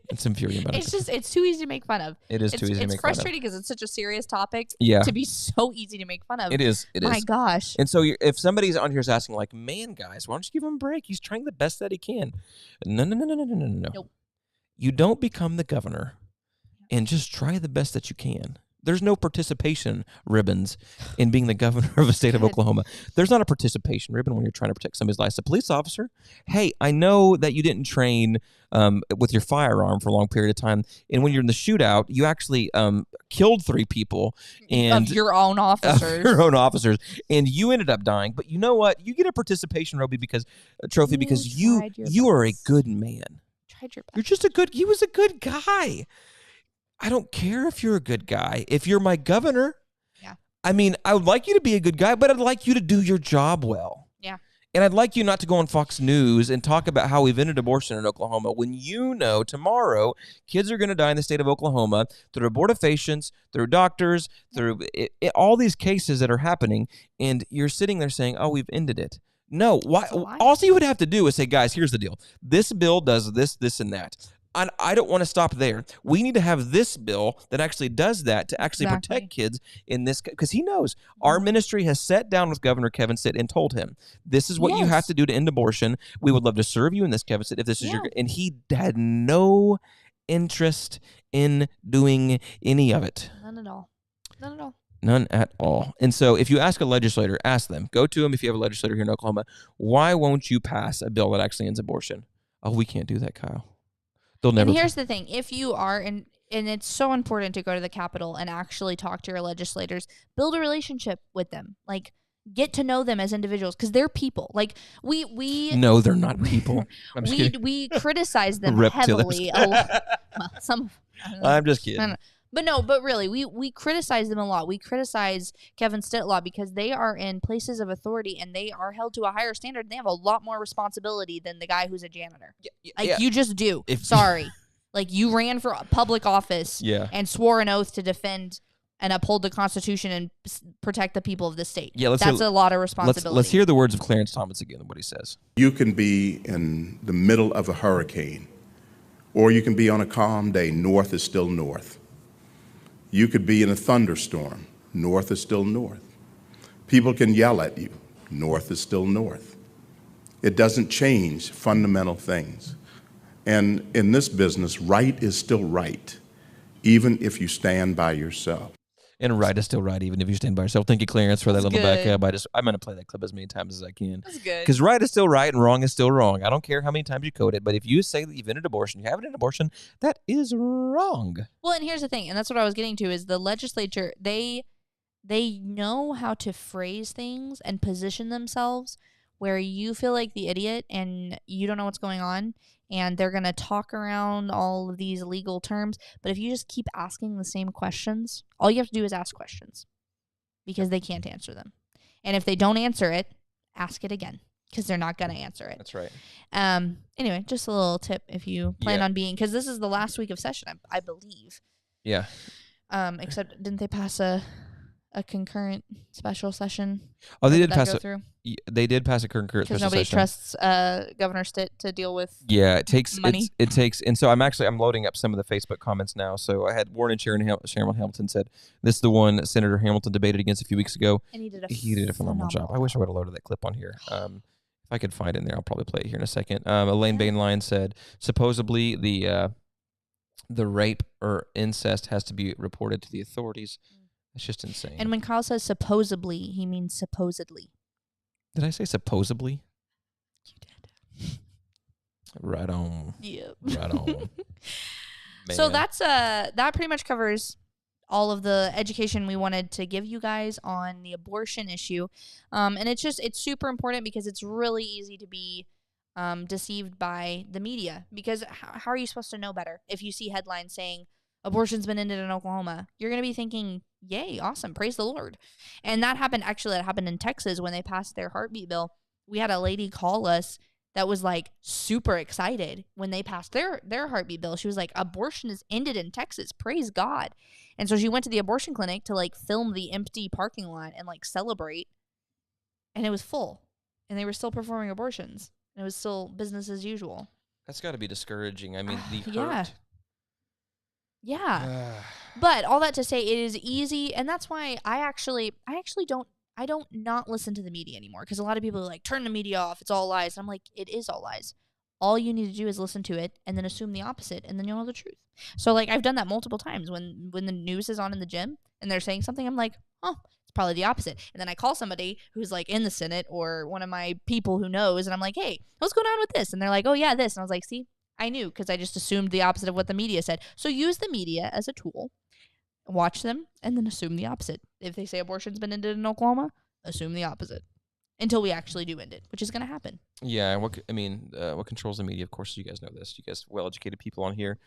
it's infuriating. It's too easy to make fun of. It is too easy to make fun of. It's frustrating because it's such a serious topic to be so easy to make fun of. It is. My gosh. And so if somebody's on here is asking like, man, guys, why don't you give him a break? He's trying the best that he can. No. Nope. You don't become the governor and just try the best that you can. There's no participation ribbons in being the governor of a state of Oklahoma. There's not a participation ribbon when you're trying to protect somebody's life. As a police officer, hey, I know that you didn't train with your firearm for a long period of time, and when you're in the shootout, you actually killed 3 people and of your own officers, and you ended up dying. But you know what? You get a participation trophy because you are a good man. Tried your best. You're just he was a good guy. I don't care if you're a good guy. If you're my governor, I mean, I would like you to be a good guy, but I'd like you to do your job well. Yeah. And I'd like you not to go on Fox News and talk about how we've ended abortion in Oklahoma when you know tomorrow kids are going to die in the state of Oklahoma through abortifacients, through doctors, through all these cases that are happening, and you're sitting there saying, oh, we've ended it. No, why? All you would have to do is say, guys, here's the deal. This bill does this, this, and that. And I don't want to stop there. We need to have this bill that actually does that to actually protect kids in this, because he knows our ministry has sat down with Governor Kevin Stitt and told him, this is what you have to do to end abortion. We would love to serve you in this, Kevin Stitt, if this is your, and he had no interest in doing any of it. None at all. None at all. None at all. And so if you ask a legislator, ask them, go to them if you have a legislator here in Oklahoma, why won't you pass a bill that actually ends abortion? Oh, we can't do that, Kyle. And here's the thing. If you are, and it's so important to go to the Capitol and actually talk to your legislators, build a relationship with them. Like, get to know them as individuals because they're people. Like, we No, they're not people. we criticize them heavily. I'm just kidding. But really, we criticize them a lot. We criticize Kevin Stitt a lot because they are in places of authority and they are held to a higher standard. They have a lot more responsibility than the guy who's a janitor. You just do. Sorry. Like, you ran for public office and swore an oath to defend and uphold the Constitution and protect the people of the state. Yeah, that's a lot of responsibility. Let's hear the words of Clarence Thomas again, what he says. You can be in the middle of a hurricane, or you can be on a calm day. North is still north. You could be in a thunderstorm. North is still north. People can yell at you. North is still north. It doesn't change fundamental things. And in this business, right is still right, even if you stand by yourself. And right is still right, even if you stand by yourself. Thank you, Clarence, for that little backup. I'm going to play that clip as many times as I can. That's good. Because right is still right and wrong is still wrong. I don't care how many times you code it, but if you say that you've ended abortion, you haven't ended abortion, that is wrong. Well, and here's the thing, and that's what I was getting to, is the legislature, they know how to phrase things and position themselves where you feel like the idiot and you don't know what's going on, and they're going to talk around all of these legal terms. But if you just keep asking the same questions, all you have to do is ask questions because they can't answer them. And if they don't answer it, ask it again because they're not going to answer it. That's right. Anyway, just a little tip if you plan on being, because this is the last week of session, I believe. Yeah. Except didn't they pass a concurrent special session? Oh, they did pass They did pass a concurrent special session. Because nobody trusts Governor Stitt to deal with money. It takes, and so I'm loading up some of the Facebook comments now. So I had Warren Chairman Hamilton said, this is the one Senator Hamilton debated against a few weeks ago. And he did a phenomenal job. I wish I would have loaded that clip on here. If I could find it in there, I'll probably play it here in a second. Elaine Bainline said, supposedly the rape or incest has to be reported to the authorities. It's just insane. And when Kyle says supposedly, he means supposedly. Did I say supposedly? You did. Right on. Yep. Right on. So that's that pretty much covers all of the education we wanted to give you guys on the abortion issue. And it's super important because it's really easy to be deceived by the media, because how are you supposed to know better if you see headlines saying abortion's been ended in Oklahoma? You're going to be thinking, yay, awesome, praise the Lord. And that happened in Texas when they passed their heartbeat bill. We had a lady call us that was like super excited when they passed their heartbeat bill. She was like, abortion is ended in Texas, praise God. And so she went to the abortion clinic to like film the empty parking lot and like celebrate. And it was full. And they were still performing abortions. And it was still business as usual. That's got to be discouraging. I mean, the yeah. hurt. Yeah. But all that to say, it is easy. And that's why I don't not listen to the media anymore. Because a lot of people are like, turn the media off. It's all lies. And I'm like, it is all lies. All you need to do is listen to it and then assume the opposite, and then you'll know the truth. So, like, I've done that multiple times when the news is on in the gym and they're saying something, I'm like, oh, it's probably the opposite. And then I call somebody who's, like, in the Senate or one of my people who knows, and I'm like, hey, what's going on with this? And they're like, oh, yeah, this. And I was like, see, I knew because I just assumed the opposite of what the media said. So use the media as a tool, watch them, and then assume the opposite. If they say abortion's been ended in Oklahoma, assume the opposite. Until we actually do end it, which is going to happen. Yeah, what controls the media? Of course, you guys know this. You guys, well-educated people on here.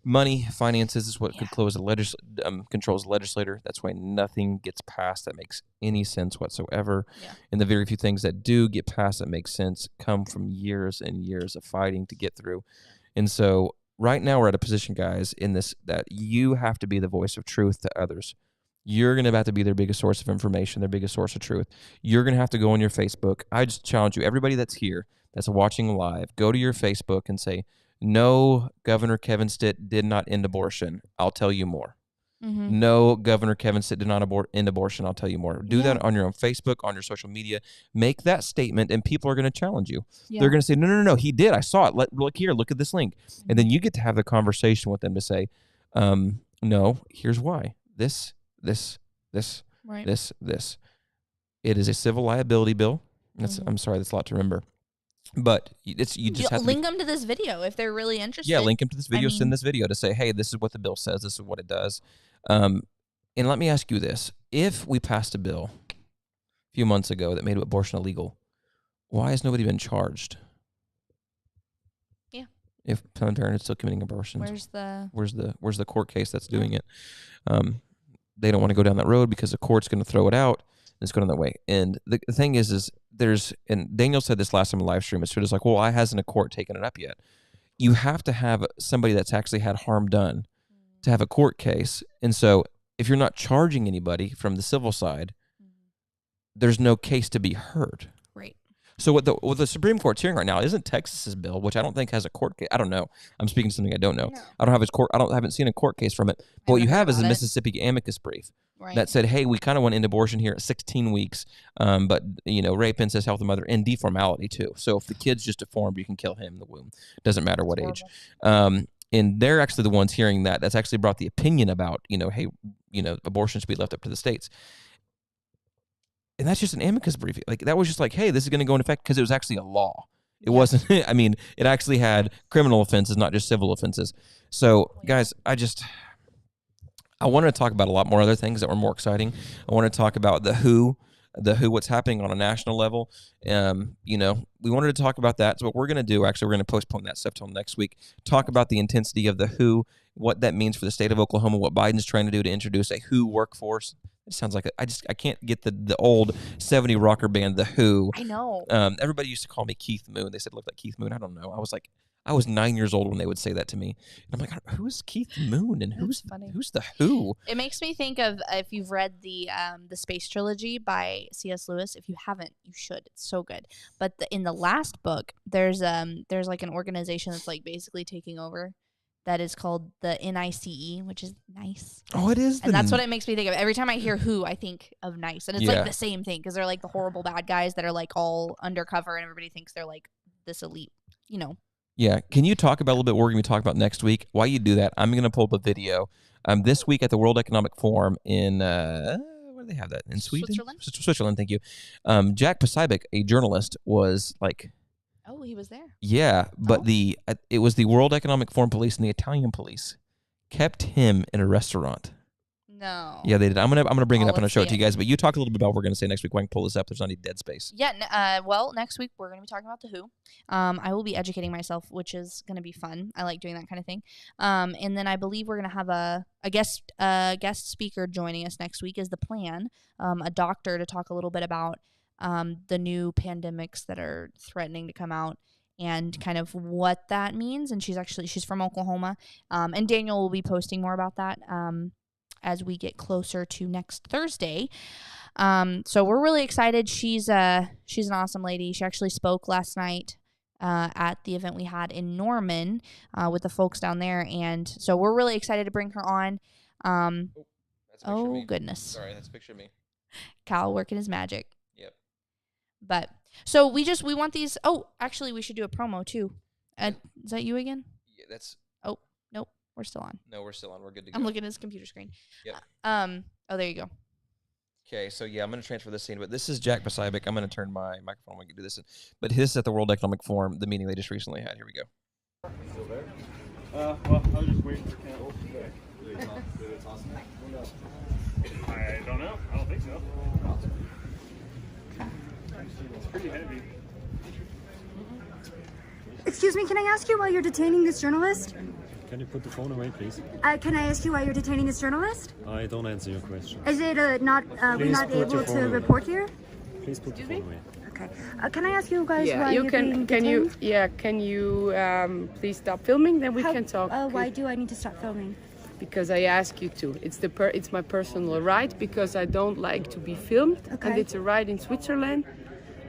Money, finances is what controls the legislator. That's why nothing gets passed that makes any sense whatsoever. Yeah. And the very few things that do get passed that make sense come from years and years of fighting to get through. And so right now we're at a position, guys, in this that you have to be the voice of truth to others. You're going to have to be their biggest source of information, their biggest source of truth. You're going to have to go on your Facebook. I just challenge you, everybody that's here, that's watching live, go to your Facebook and say, no, Governor Kevin Stitt did not end abortion. I'll tell you more. Mm-hmm. No, Governor Kevin Stitt did not end abortion. I'll tell you more. Do that on your own Facebook, on your social media. Make that statement, and people are going to challenge you. Yeah. They're going to say, no, he did. I saw it. Look here. Look at this link. Mm-hmm. And then you get to have the conversation with them to say, no, here's why. This. Right. This. It is a civil liability bill. I'm sorry, that's a lot to remember. But you just have to link them to this video if they're really interested. Yeah, link them to this video. Send this video to say, hey, this is what the bill says. This is what it does. And let me ask you this. If we passed a bill a few months ago that made abortion illegal, why has nobody been charged? Yeah. If Planned Parenthood is still committing abortions. Where's the court case that's doing it? They don't want to go down that road because the court's going to throw it out. And it's going that way. And the thing is and Daniel said this last time in live stream, it's just like, well, why hasn't a court taken it up yet? You have to have somebody that's actually had harm done to have a court case. And so if you're not charging anybody from the civil side, there's no case to be heard. Right. So what the Supreme Court's hearing right now isn't Texas's bill, which I don't think has a court case. I don't know. I'm speaking to something I don't know. I haven't seen a court case from it. But what you have is a Mississippi amicus brief that said, hey, we kind of want to end abortion here at 16 weeks, but rape, incest, health of the mother, and deformality too. So if the kid's just deformed, you can kill him in the womb. Doesn't matter what age. And they're actually the ones hearing that. That's actually brought the opinion about, hey, abortion should be left up to the states. And that's just an amicus brief. Like, that was just like, hey, this is going to go into effect because it was actually a law. It wasn't, I mean, it actually had criminal offenses, not just civil offenses. So, guys, I wanted to talk about a lot more other things that were more exciting. I want to talk about the WHO, what's happening on a national level. We wanted to talk about that. So what we're going to do, actually, we're going to postpone that stuff till next week. Talk about the intensity of the WHO, what that means for the state of Oklahoma, what Biden's trying to do to introduce a WHO workforce. It sounds like I can't get the old 70 rocker band, The Who. I know. Everybody used to call me Keith Moon. They said it looked like Keith Moon. I don't know. I was 9 years old when they would say that to me. And I'm like, who's Keith Moon and who's The Who? It makes me think of, if you've read the Space Trilogy by C.S. Lewis. If you haven't, you should. It's so good. But in the last book, there's like an organization that's like basically taking over. That is called the NICE, which is nice. Oh, it is. And that's what it makes me think of. Every time I hear WHO, I think of nice. And it's like the same thing because they're like the horrible bad guys that are like all undercover and everybody thinks they're like this elite, Yeah. Can you talk about a little bit what we're going to talk about next week? While you do that, I'm going to pull up a video. This week at the World Economic Forum in, where do they have that? In Sweden? Switzerland, thank you. Jack Posobiec, a journalist, was like... Oh, he was there. Yeah, but it was the World Economic Forum police and the Italian police kept him in a restaurant. No. Yeah, they did. I'm gonna bring it up and I'll show it to you guys. But you talk a little bit about what we're gonna say next week. When I can pull this up, there's not any dead space. Yeah. Well, next week we're gonna be talking about the WHO. I will be educating myself, which is gonna be fun. I like doing that kind of thing. And then I believe we're gonna have a guest speaker joining us next week. Is the plan? A doctor to talk a little bit about the new pandemics that are threatening to come out and kind of what that means. And she's from Oklahoma. And Daniel will be posting more about that as we get closer to next Thursday. So we're really excited. She's an awesome lady. She actually spoke last night at the event we had in Norman with the folks down there, and so we're really excited to bring her on. Oh goodness! Sorry, that's a picture of me. Cal working his magic. Yep. But so we want these. Oh, actually, we should do a promo too. Is that you again? Yeah, that's. Oh nope, we're still on. No, we're still on. We're good to go. I'm looking at his computer screen. Yep. Oh, there you go. Okay, so yeah, I'm going to transfer this scene, but this is Jack Posobiec. I'm going to turn my microphone. We can do this. But this is at the World Economic Forum, the meeting they just recently had. Here we go. Still there? Well, I was just waiting for Campbell. It's awesome. I don't know. I don't think so. It's pretty heavy. Excuse me, can I ask you why you're detaining this journalist? Can you put the phone away, please? Can I ask you why you're detaining this journalist? I don't answer your question. Is it we're not able to report here? Please put the phone away. Okay. Can I ask you guys why you you're can being can detained? can you please stop filming, then we can talk. Why do I need to stop filming? Because I ask you to. It's my personal right, because I don't like to be filmed, and it's a right in Switzerland.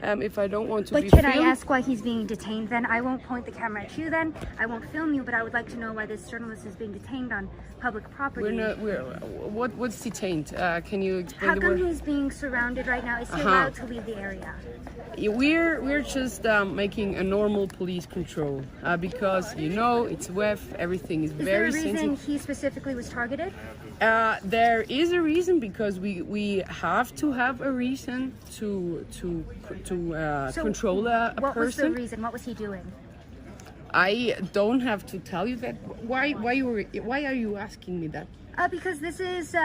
If I don't want to be filmed. But can I ask why he's being detained then? I won't point the camera at you then. I won't film you, but I would like to know why this journalist is being detained on public property. What's detained? Can you explain How the come word? he's being surrounded right now? Is he allowed to leave the area? We're just making a normal police control because it's WEF. Everything is very sensitive. Is there a reason he specifically was targeted? There is a reason, because we have to have a reason to control a person. What was the reason? What was he doing? I don't have to tell you that. Why are you asking me that? Because this is,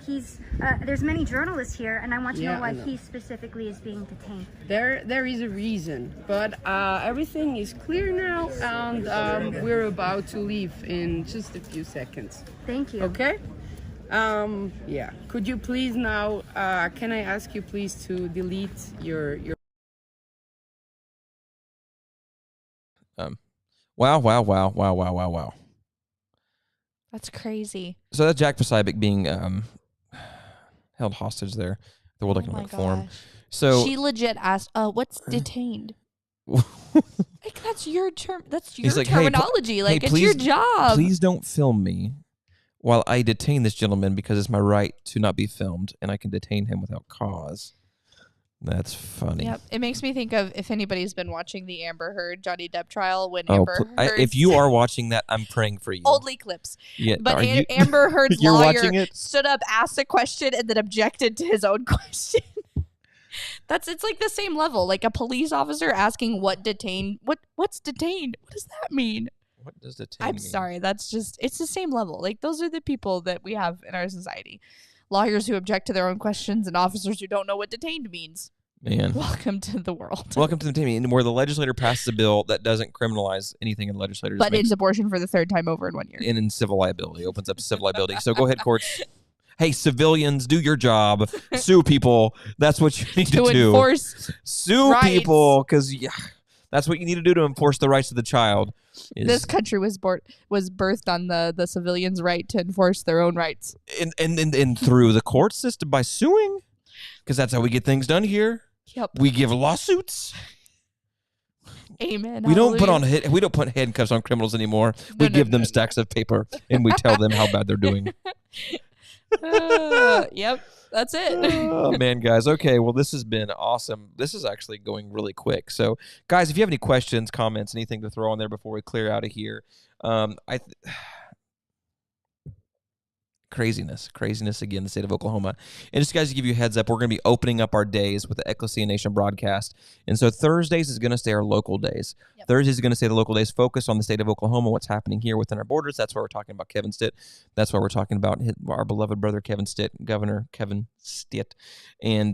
he's, there's many journalists here, and I want to know why he specifically is being detained. There is a reason, but everything is clear now, and we're about to leave in just a few seconds. Thank you. Okay? Yeah. Could you please now, can I ask you please to delete your... Wow. That's crazy. So that's Jack Posobiec being held hostage there at the World Economic Forum. So she legit asked, "What's detained?" Like, that's your term. That's your terminology. Hey, it's please, your job. Please don't film me while I detain this gentleman, because it's my right to not be filmed, and I can detain him without cause. That's funny. Yep. It makes me think of, if anybody's been watching the Amber Heard Johnny Depp trial, when Amber Heard... if you are watching that, I'm praying for you. Oldly clips. Yeah, but Amber Heard's you're lawyer watching it? stood up, asked a question, and then objected to his own question. It's like the same level. Like a police officer asking what's detained. What's detained? What does that mean? What does detained I'm mean? sorry. It's the same level. Like, those are the people that we have in our society. Lawyers who object to their own questions, and officers who don't know what detained means. Man. Welcome to the world. Welcome to the team, where the legislator passes a bill that doesn't criminalize anything in the legislature. But ends abortion for the third time over in 1 year. And in civil liability. Opens up civil liability. So go ahead, courts. Hey, civilians, do your job. Sue people. That's what you need to do. Enforce Sue rights. people, because that's what you need to do to enforce the rights of the child. This country was birthed on the civilians' right to enforce their own rights. And through the court system by suing, because that's how we get things done here. Yep. We give lawsuits. Amen. We don't put handcuffs on criminals anymore. We give them stacks of paper, and we tell them how bad they're doing. Yep, that's it. Oh man, guys. Okay, well, this has been awesome. This is actually going really quick. So, guys, if you have any questions, comments, anything to throw on there before we clear out of here, craziness again in the state of Oklahoma. And just, guys, to give you a heads up, we're going to be opening up our days with the Ekklesia Nation broadcast. And so Thursdays is going to stay our local days. Yep. Thursdays is going to stay the local days, focused on the state of Oklahoma, what's happening here within our borders. That's why we're talking about Kevin Stitt. That's why we're talking about our beloved brother Kevin Stitt, Governor Kevin Stitt. And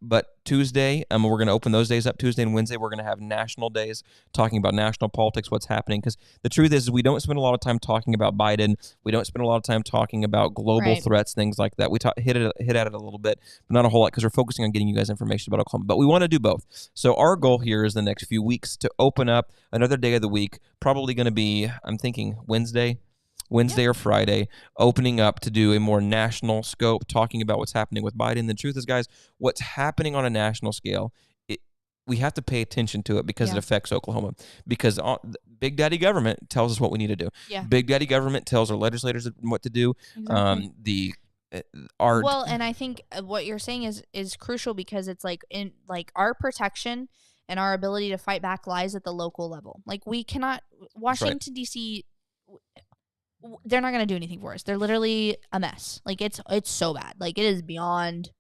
but Tuesday, we're going to open those days up. Tuesday and Wednesday, we're going to have national days, talking about national politics, what's happening. Because the truth is, we don't spend a lot of time talking about Biden. We don't spend a lot of time talking about global threats, things like that. We hit at it a little bit, but not a whole lot, because we're focusing on getting you guys information about Oklahoma. But we want to do both. So our goal here is the next few weeks to open up another day of the week, probably going to be, I'm thinking, Wednesday. Wednesday or Friday, opening up to do a more national scope, talking about what's happening with Biden. The truth is, guys, what's happening on a national scale, we have to pay attention to it because it affects Oklahoma. Because Big Daddy government tells us what we need to do. Yeah. Big Daddy government tells our legislators what to do. Exactly. Well, and I think what you're saying is crucial because it's like in like our protection and our ability to fight back lies at the local level. Like we cannot Washington D.C. They're not going to do anything for us. They're literally a mess. Like it's so bad. Like it is beyond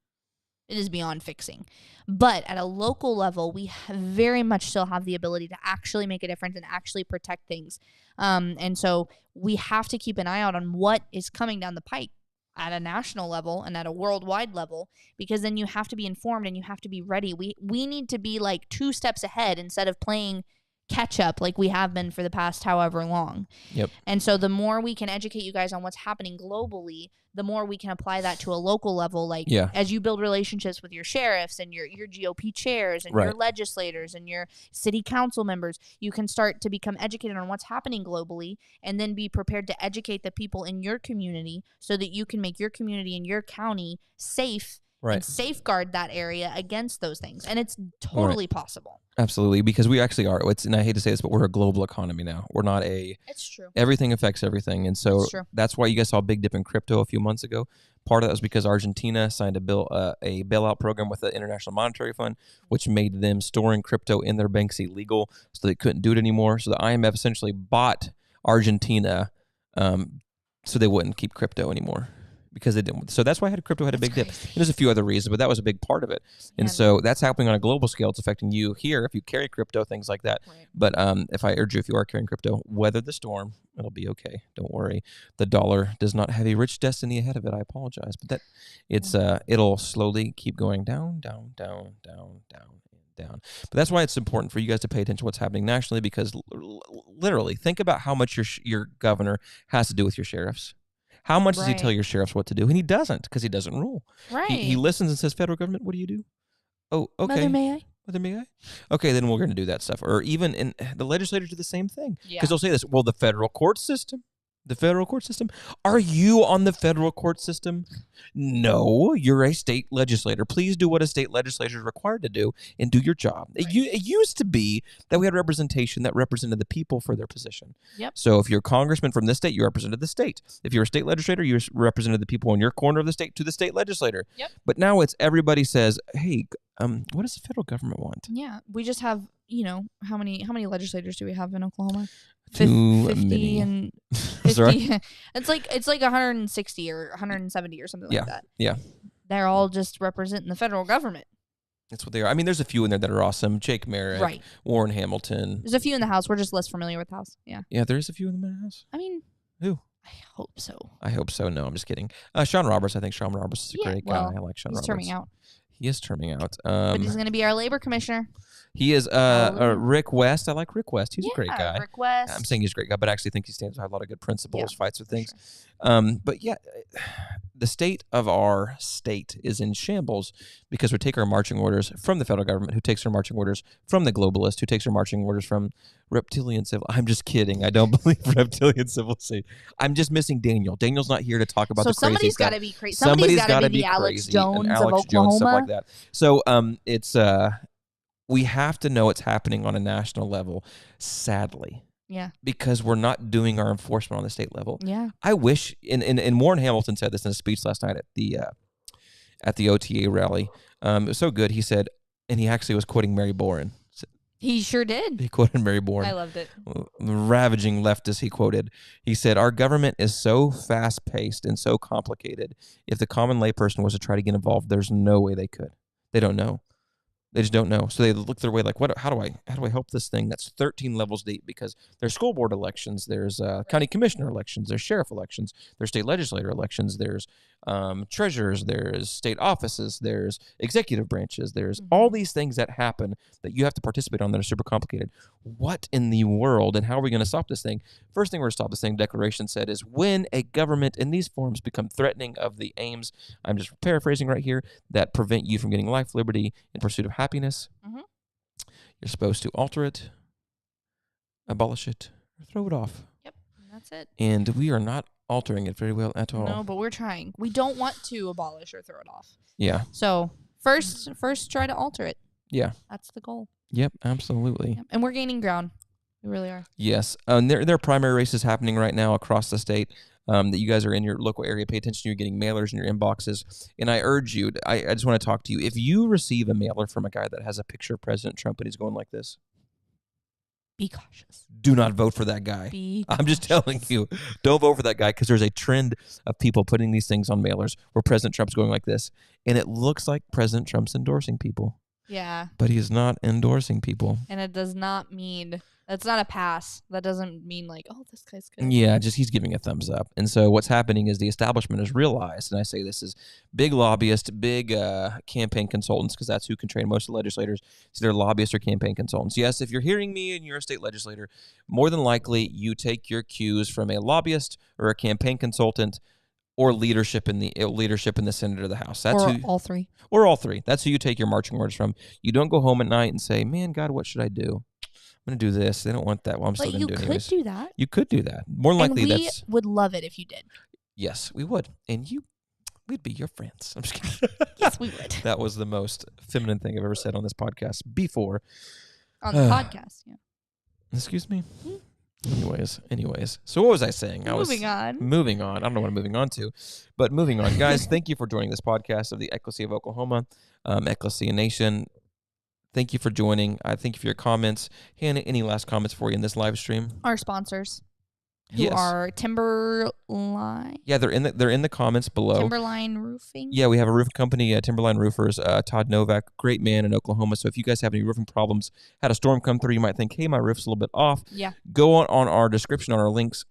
fixing. But at a local level, we very much still have the ability to actually make a difference and actually protect things. And so we have to keep an eye out on what is coming down the pike at a national level and at a worldwide level, because then you have to be informed and you have to be ready. We need to be like 2 steps ahead instead of playing catch up like we have been for the past however long. Yep. And so the more we can educate you guys on what's happening globally, the more we can apply that to a local level. Like as you build relationships with your sheriffs and your GOP chairs and your legislators and your city council members, you can start to become educated on what's happening globally and then be prepared to educate the people in your community so that you can make your community and your county safe and safeguard that area against those things. And it's totally possible. Absolutely, because we actually are. And I hate to say this, but we're a global economy now. We're not a... It's true. Everything affects everything. And so that's why you guys saw a big dip in crypto a few months ago. Part of that was because Argentina signed a bailout program with the International Monetary Fund, which made them storing crypto in their banks illegal, so they couldn't do it anymore. So the IMF essentially bought Argentina so they wouldn't keep crypto anymore. Because they didn't. So that's why crypto had a big dip. And there's a few other reasons, but that was a big part of it. And so that's happening on a global scale. It's affecting you here if you carry crypto, things like that. Right. But if I urge you, if you are carrying crypto, weather the storm. It'll be okay. Don't worry. The dollar does not have a rich destiny ahead of it. I apologize. But it'll slowly keep going down, down, down, down, down. Down. But that's why it's important for you guys to pay attention to what's happening nationally, because literally think about how much your governor has to do with your sheriffs. How much does he tell your sheriffs what to do? And he doesn't, because he doesn't rule. Right. He listens and says, federal government, what do you do? Oh, okay. Mother, may I? Mother, may I? Okay, then we're going to do that stuff. Or even in the legislators do the same thing. Yeah. Because they'll say this, well, the federal court system. The federal court system? Are you on the federal court system? No, you're a state legislator. Please do what a state legislator is required to do and do your job. Right. It used to be that we had representation that represented the people for their position. Yep. So if you're a congressman from this state, you represented the state. If you're a state legislator, you represented the people in your corner of the state to the state legislator. Yep. But now it's everybody says, hey, what does the federal government want? Yeah, we just have, how many legislators do we have in Oklahoma? Too 50 many. And 50. It's like 160 or 170 or something like that. Yeah. They're all just representing the federal government. That's what they are. I mean, there's a few in there that are awesome. Jake Merrick, Warren Hamilton. There's a few in the House. We're just less familiar with the House. Yeah. Yeah, there is a few in the House. I mean, who? I hope so. I hope so. No, I'm just kidding. Sean Roberts. I think Sean Roberts is a great guy. I like Sean Roberts. He's terming out. He is terming out. But he's going to be our labor commissioner. He is Rick West. I like Rick West. He's a great guy. Rick West. I'm saying he's a great guy, but I actually think he stands by a lot of good principles, fights with things. Sure. But yeah, the state of our state is in shambles because we take our marching orders from the federal government, who takes our marching orders from the globalist, who takes our marching orders from reptilian civil. I'm just kidding. I don't believe reptilian civil state. I'm just missing Daniel. Daniel's not here to talk about the crazy somebody's stuff. got to be crazy. Somebody's got to be the Alex Jones of Oklahoma. Jones, stuff like that. So it's we have to know what's happening on a national level, sadly. Yeah. Because we're not doing our enforcement on the state level. Yeah. I wish, and Warren Hamilton said this in a speech last night at the OTA rally. It was so good. He said, and he actually was quoting Mary Boren. He sure did. He quoted Mary Boren. I loved it. Ravaging leftist, he quoted. He said, our government is so fast-paced and so complicated. If the common layperson was to try to get involved, there's no way they could. They don't know. They just don't know. So they look their way like, how do I help this thing that's 13 levels deep? Because there's school board elections, there's county commissioner elections, there's sheriff elections, there's state legislator elections, there's treasurers, there's state offices, there's executive branches, there's all these things that happen that you have to participate on that are super complicated. What in the world, and how are we going to stop this thing? First thing we're going to stop this thing, Declaration said, is when a government in these forms become threatening of the aims, I'm just paraphrasing right here, that prevent you from getting life, liberty, in pursuit of happiness, you're supposed to alter it, abolish it, or throw it off. Yep, That's it. And we are not altering it very well at all. No, but we're trying. We don't want to abolish or throw it off. Yeah. So first try to alter it. Yeah. That's the goal. Yep, absolutely. Yep. And we're gaining ground. We really are. Yes. And there are primary races happening right now across the state that you guys are in your local area. Pay attention. You're getting mailers in your inboxes. And I urge you, I just want to talk to you. If you receive a mailer from a guy that has a picture of President Trump and he's going like this, be cautious. Do not vote for that guy. I'm just telling you, don't vote for that guy because there's a trend of people putting these things on mailers where President Trump's going like this. And it looks like President Trump's endorsing people. Yeah. But he is not endorsing people. And it does not mean, that's not a pass. That doesn't mean like, oh, this guy's good. Yeah, just he's giving a thumbs up. And so what's happening is the establishment has realized, and I say this is big lobbyists, big campaign consultants, because that's who can train most of the legislators. It's either lobbyists or campaign consultants. Yes, if you're hearing me and you're a state legislator, more than likely you take your cues from a lobbyist or a campaign consultant or leadership in the Senate or the House. That's all three. Or all three. That's who you take your marching orders from. You don't go home at night and say, man, God, what should I do? I'm going to do this. They don't want that. Well, I'm still going to do it anyways. But you could do that. You could do that. More than likely, we would love it if you did. Yes, we would. And we'd be your friends. I'm just kidding. Yes, we would. That was the most feminine thing I've ever said on this podcast before. On the podcast, yeah. Excuse me? Anyways. So what was I saying? Moving on. I don't know what I'm moving on to, but moving on. Guys, thank you for joining this podcast of the Ekklesia of Oklahoma, Ekklesia Nation. Thank you for joining. I thank you for your comments. Hannah, any last comments for you in this live stream? Our sponsors, who are Timberline. Yeah, they're in the comments below. Timberline Roofing. Yeah, we have a roofing company, Timberline Roofers. Todd Novak, great man in Oklahoma. So if you guys have any roofing problems, had a storm come through, you might think, hey, my roof's a little bit off. Yeah. Go on our description, on our links,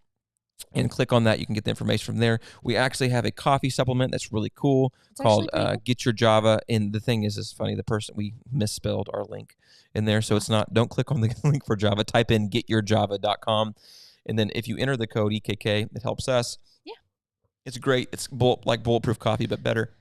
and click on that. You can get the information from there. We actually have a coffee supplement that's really cool called Get Your Java. And the thing is, it's funny, we misspelled our link in there. So it's not, don't click on the link for Java. Type in getyourjava.com. And then if you enter the code EKK, it helps us. Yeah. It's great. It's like bulletproof coffee, but better.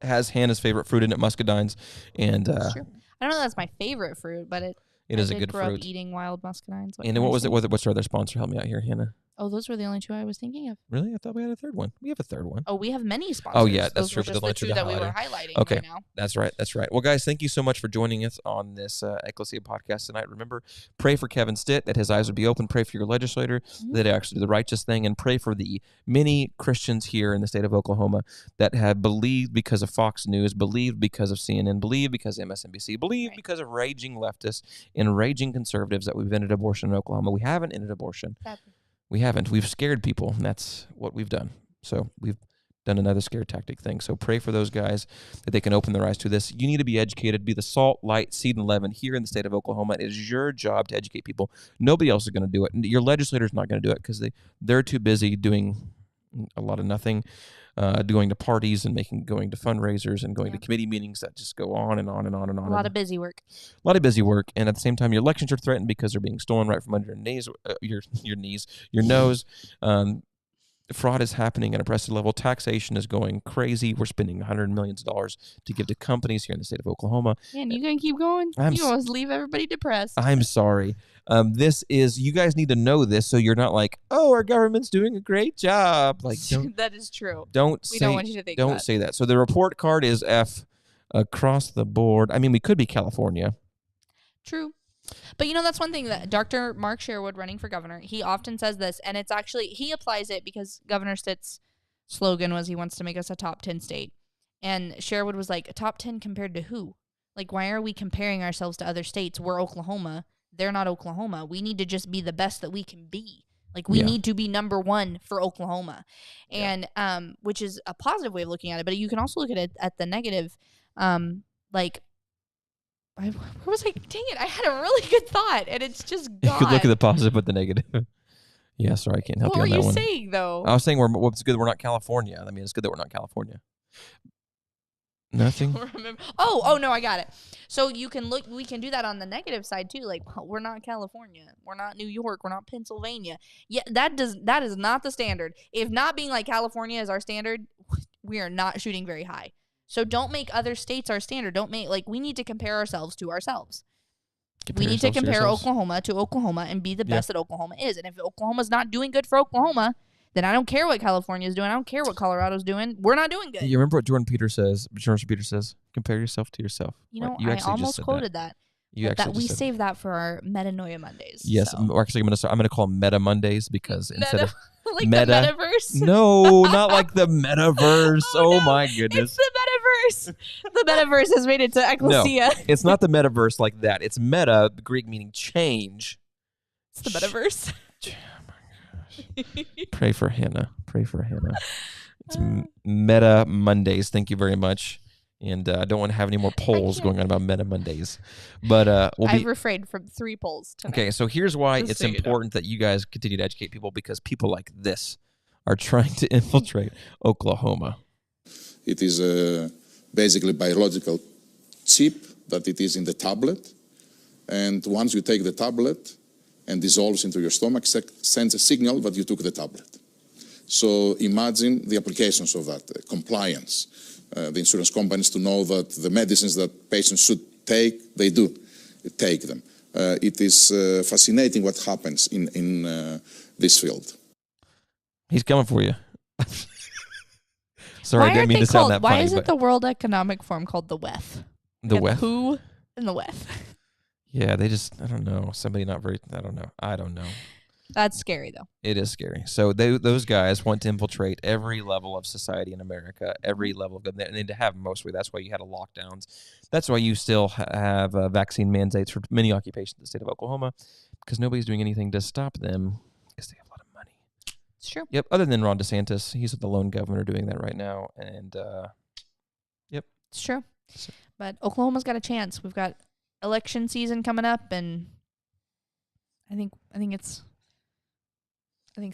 It has Hannah's favorite fruit in it, muscadines. And that's true. I don't know if that's my favorite fruit, but it is a good fruit. I fruit. grew up eating wild muscadines. And what was it? What's our other sponsor? Help me out here, Hannah. Oh, those were the only two I was thinking of. Really? I thought we had a third one. We have a third one. Oh, we have many sponsors. Oh, yeah, that's true. Those were just the two that we were highlighting okay. right now. That's right. Well, guys, thank you so much for joining us on this Ekklesia podcast tonight. Remember, pray for Kevin Stitt, that his eyes would be open. Pray for your legislator, that they actually do the righteous thing. And pray for the many Christians here in the state of Oklahoma that have believed because of Fox News, believed because of CNN, believed because of MSNBC, believed because of raging leftists and raging conservatives that we've ended abortion in Oklahoma. We haven't ended abortion. We haven't. We've scared people, and that's what we've done. So we've done another scare tactic thing. So pray for those guys that they can open their eyes to this. You need to be educated, be the salt, light, seed, and leaven here in the state of Oklahoma. It is your job to educate people. Nobody else is going to do it. Your legislator's not going to do it because they're too busy doing a lot of nothing, going to parties and going to fundraisers and going to committee meetings that just go on and on and on and on. A lot of busy work. And at the same time, your elections are threatened because they're being stolen right from under your knees, your nose. Fraud is happening at a pressing level. Taxation is going crazy. We're spending $100 million to give to companies here in the state of Oklahoma. Man, you gonna keep going? You always leave everybody depressed. I'm sorry. You guys need to know this so you're not like, oh, our government's doing a great job. Like, that is true. Don't want you to think don't that. say that. So the report card is F across the board. I mean, we could be California. True. But that's one thing that Dr. Mark Sherwood, running for governor, he often says this, and it's actually, he applies it because Governor Stitt's slogan was he wants to make us a top 10 state. And Sherwood was like, a top 10 compared to who? Like, why are we comparing ourselves to other states? We're Oklahoma. They're not Oklahoma. We need to just be the best that we can be. Like, we need to be number one for Oklahoma. And, which is a positive way of looking at it. But you can also look at it at the negative, where was I? Dang it! I had a really good thought, and it's just gone. You could look at the positive but the negative. Yeah, sorry, I can't help you on that one. What were you saying, though? I was saying it's good that we're not California. I mean, it's good that we're not California. Nothing? Oh, no, I got it. So we can do that on the negative side, too. Like, we're not California. We're not New York. We're not Pennsylvania. Yeah, that is not the standard. If not being like California is our standard, we are not shooting very high. So don't make other states our standard. We need to compare ourselves to ourselves. We need to compare Oklahoma to Oklahoma and be the best that Oklahoma is. And if Oklahoma's not doing good for Oklahoma, then I don't care what California's doing. I don't care what Colorado's doing. We're not doing good. You remember what Jordan Peterson says? Compare yourself to yourself. You know, I almost quoted that. We save that for our Metanoia Mondays. Yes, so. actually, I'm going to call them Meta Mondays because instead of like the metaverse. No, not like the metaverse. Oh my goodness. It's the metaverse. The metaverse has made it to Ekklesia. No, it's not the metaverse like that. It's meta, the Greek meaning change. It's the metaverse. Oh my gosh. Pray for Hannah. Pray for Hannah. It's Meta Mondays. Thank you very much. And I don't want to have any more polls going on about Meta Mondays. But I've refrained from 3 polls tonight. Okay, so here's why it's important that you guys continue to educate people, because people like this are trying to infiltrate Oklahoma. It is basically biological chip that it is in the tablet. And once you take the tablet and dissolves into your stomach, sends a signal that you took the tablet. So imagine the applications of that, compliance. The insurance companies to know that the medicines that patients should take, they do take them. It is fascinating what happens in this field. He's coming for you. Sorry, I didn't mean to sound that funny. Why is it the World Economic Forum called the WEF? The WEF? Who and the WEF? Yeah, they just, I don't know. Somebody not very, I don't know. That's scary, though. It is scary. So those guys want to infiltrate every level of society in America, every level of government, and to have mostly. That's why you had lockdowns. That's why you still have vaccine mandates for many occupations in the state of Oklahoma, because nobody's doing anything to stop them because they have a lot of money. It's true. Yep. Other than Ron DeSantis, he's the lone governor doing that right now, and yep, it's true. But Oklahoma's got a chance. We've got election season coming up, and I think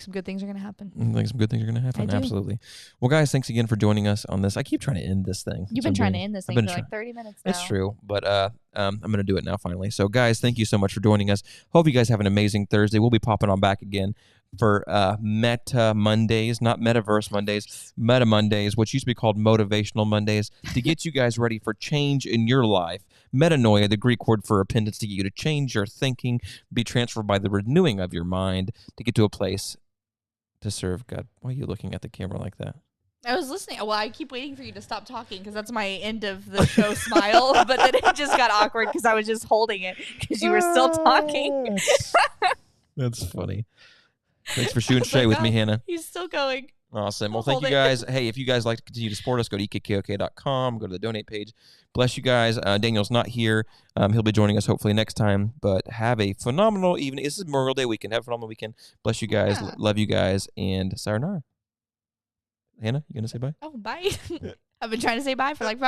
some good things are going to happen. I think some good things are going to happen. Absolutely. Well, guys, thanks again for joining us on this. I keep trying to end this thing. You've been trying to end this thing for like 30 minutes now. It's true, but I'm going to do it now finally. So, guys, thank you so much for joining us. Hope you guys have an amazing Thursday. We'll be popping on back again for Meta Mondays, not Metaverse Mondays, Meta Mondays, which used to be called Motivational Mondays, to get you guys ready for change in your life. Metanoia, the Greek word for repentance, to get you to change your thinking, be transferred by the renewing of your mind, to get to a place to serve God. Why are you looking at the camera like that? I was listening. Well, I keep waiting for you to stop talking because that's my end of the show smile. But then it just got awkward because I was just holding it because you were still talking. That's funny. Thanks for shooting straight with me, Hannah. He's still going. Awesome. Well, thank you guys. Hey, if you guys like to continue to support us, go to EKKOK.com, go to the donate page. Bless you guys. Daniel's not here. He'll be joining us hopefully next time, but have a phenomenal evening. This is Memorial Day weekend. Have a phenomenal weekend. Bless you guys. Yeah. Love you guys. And sayonara. Hannah, you going to say bye? Oh, bye. I've been trying to say bye for like 5 minutes.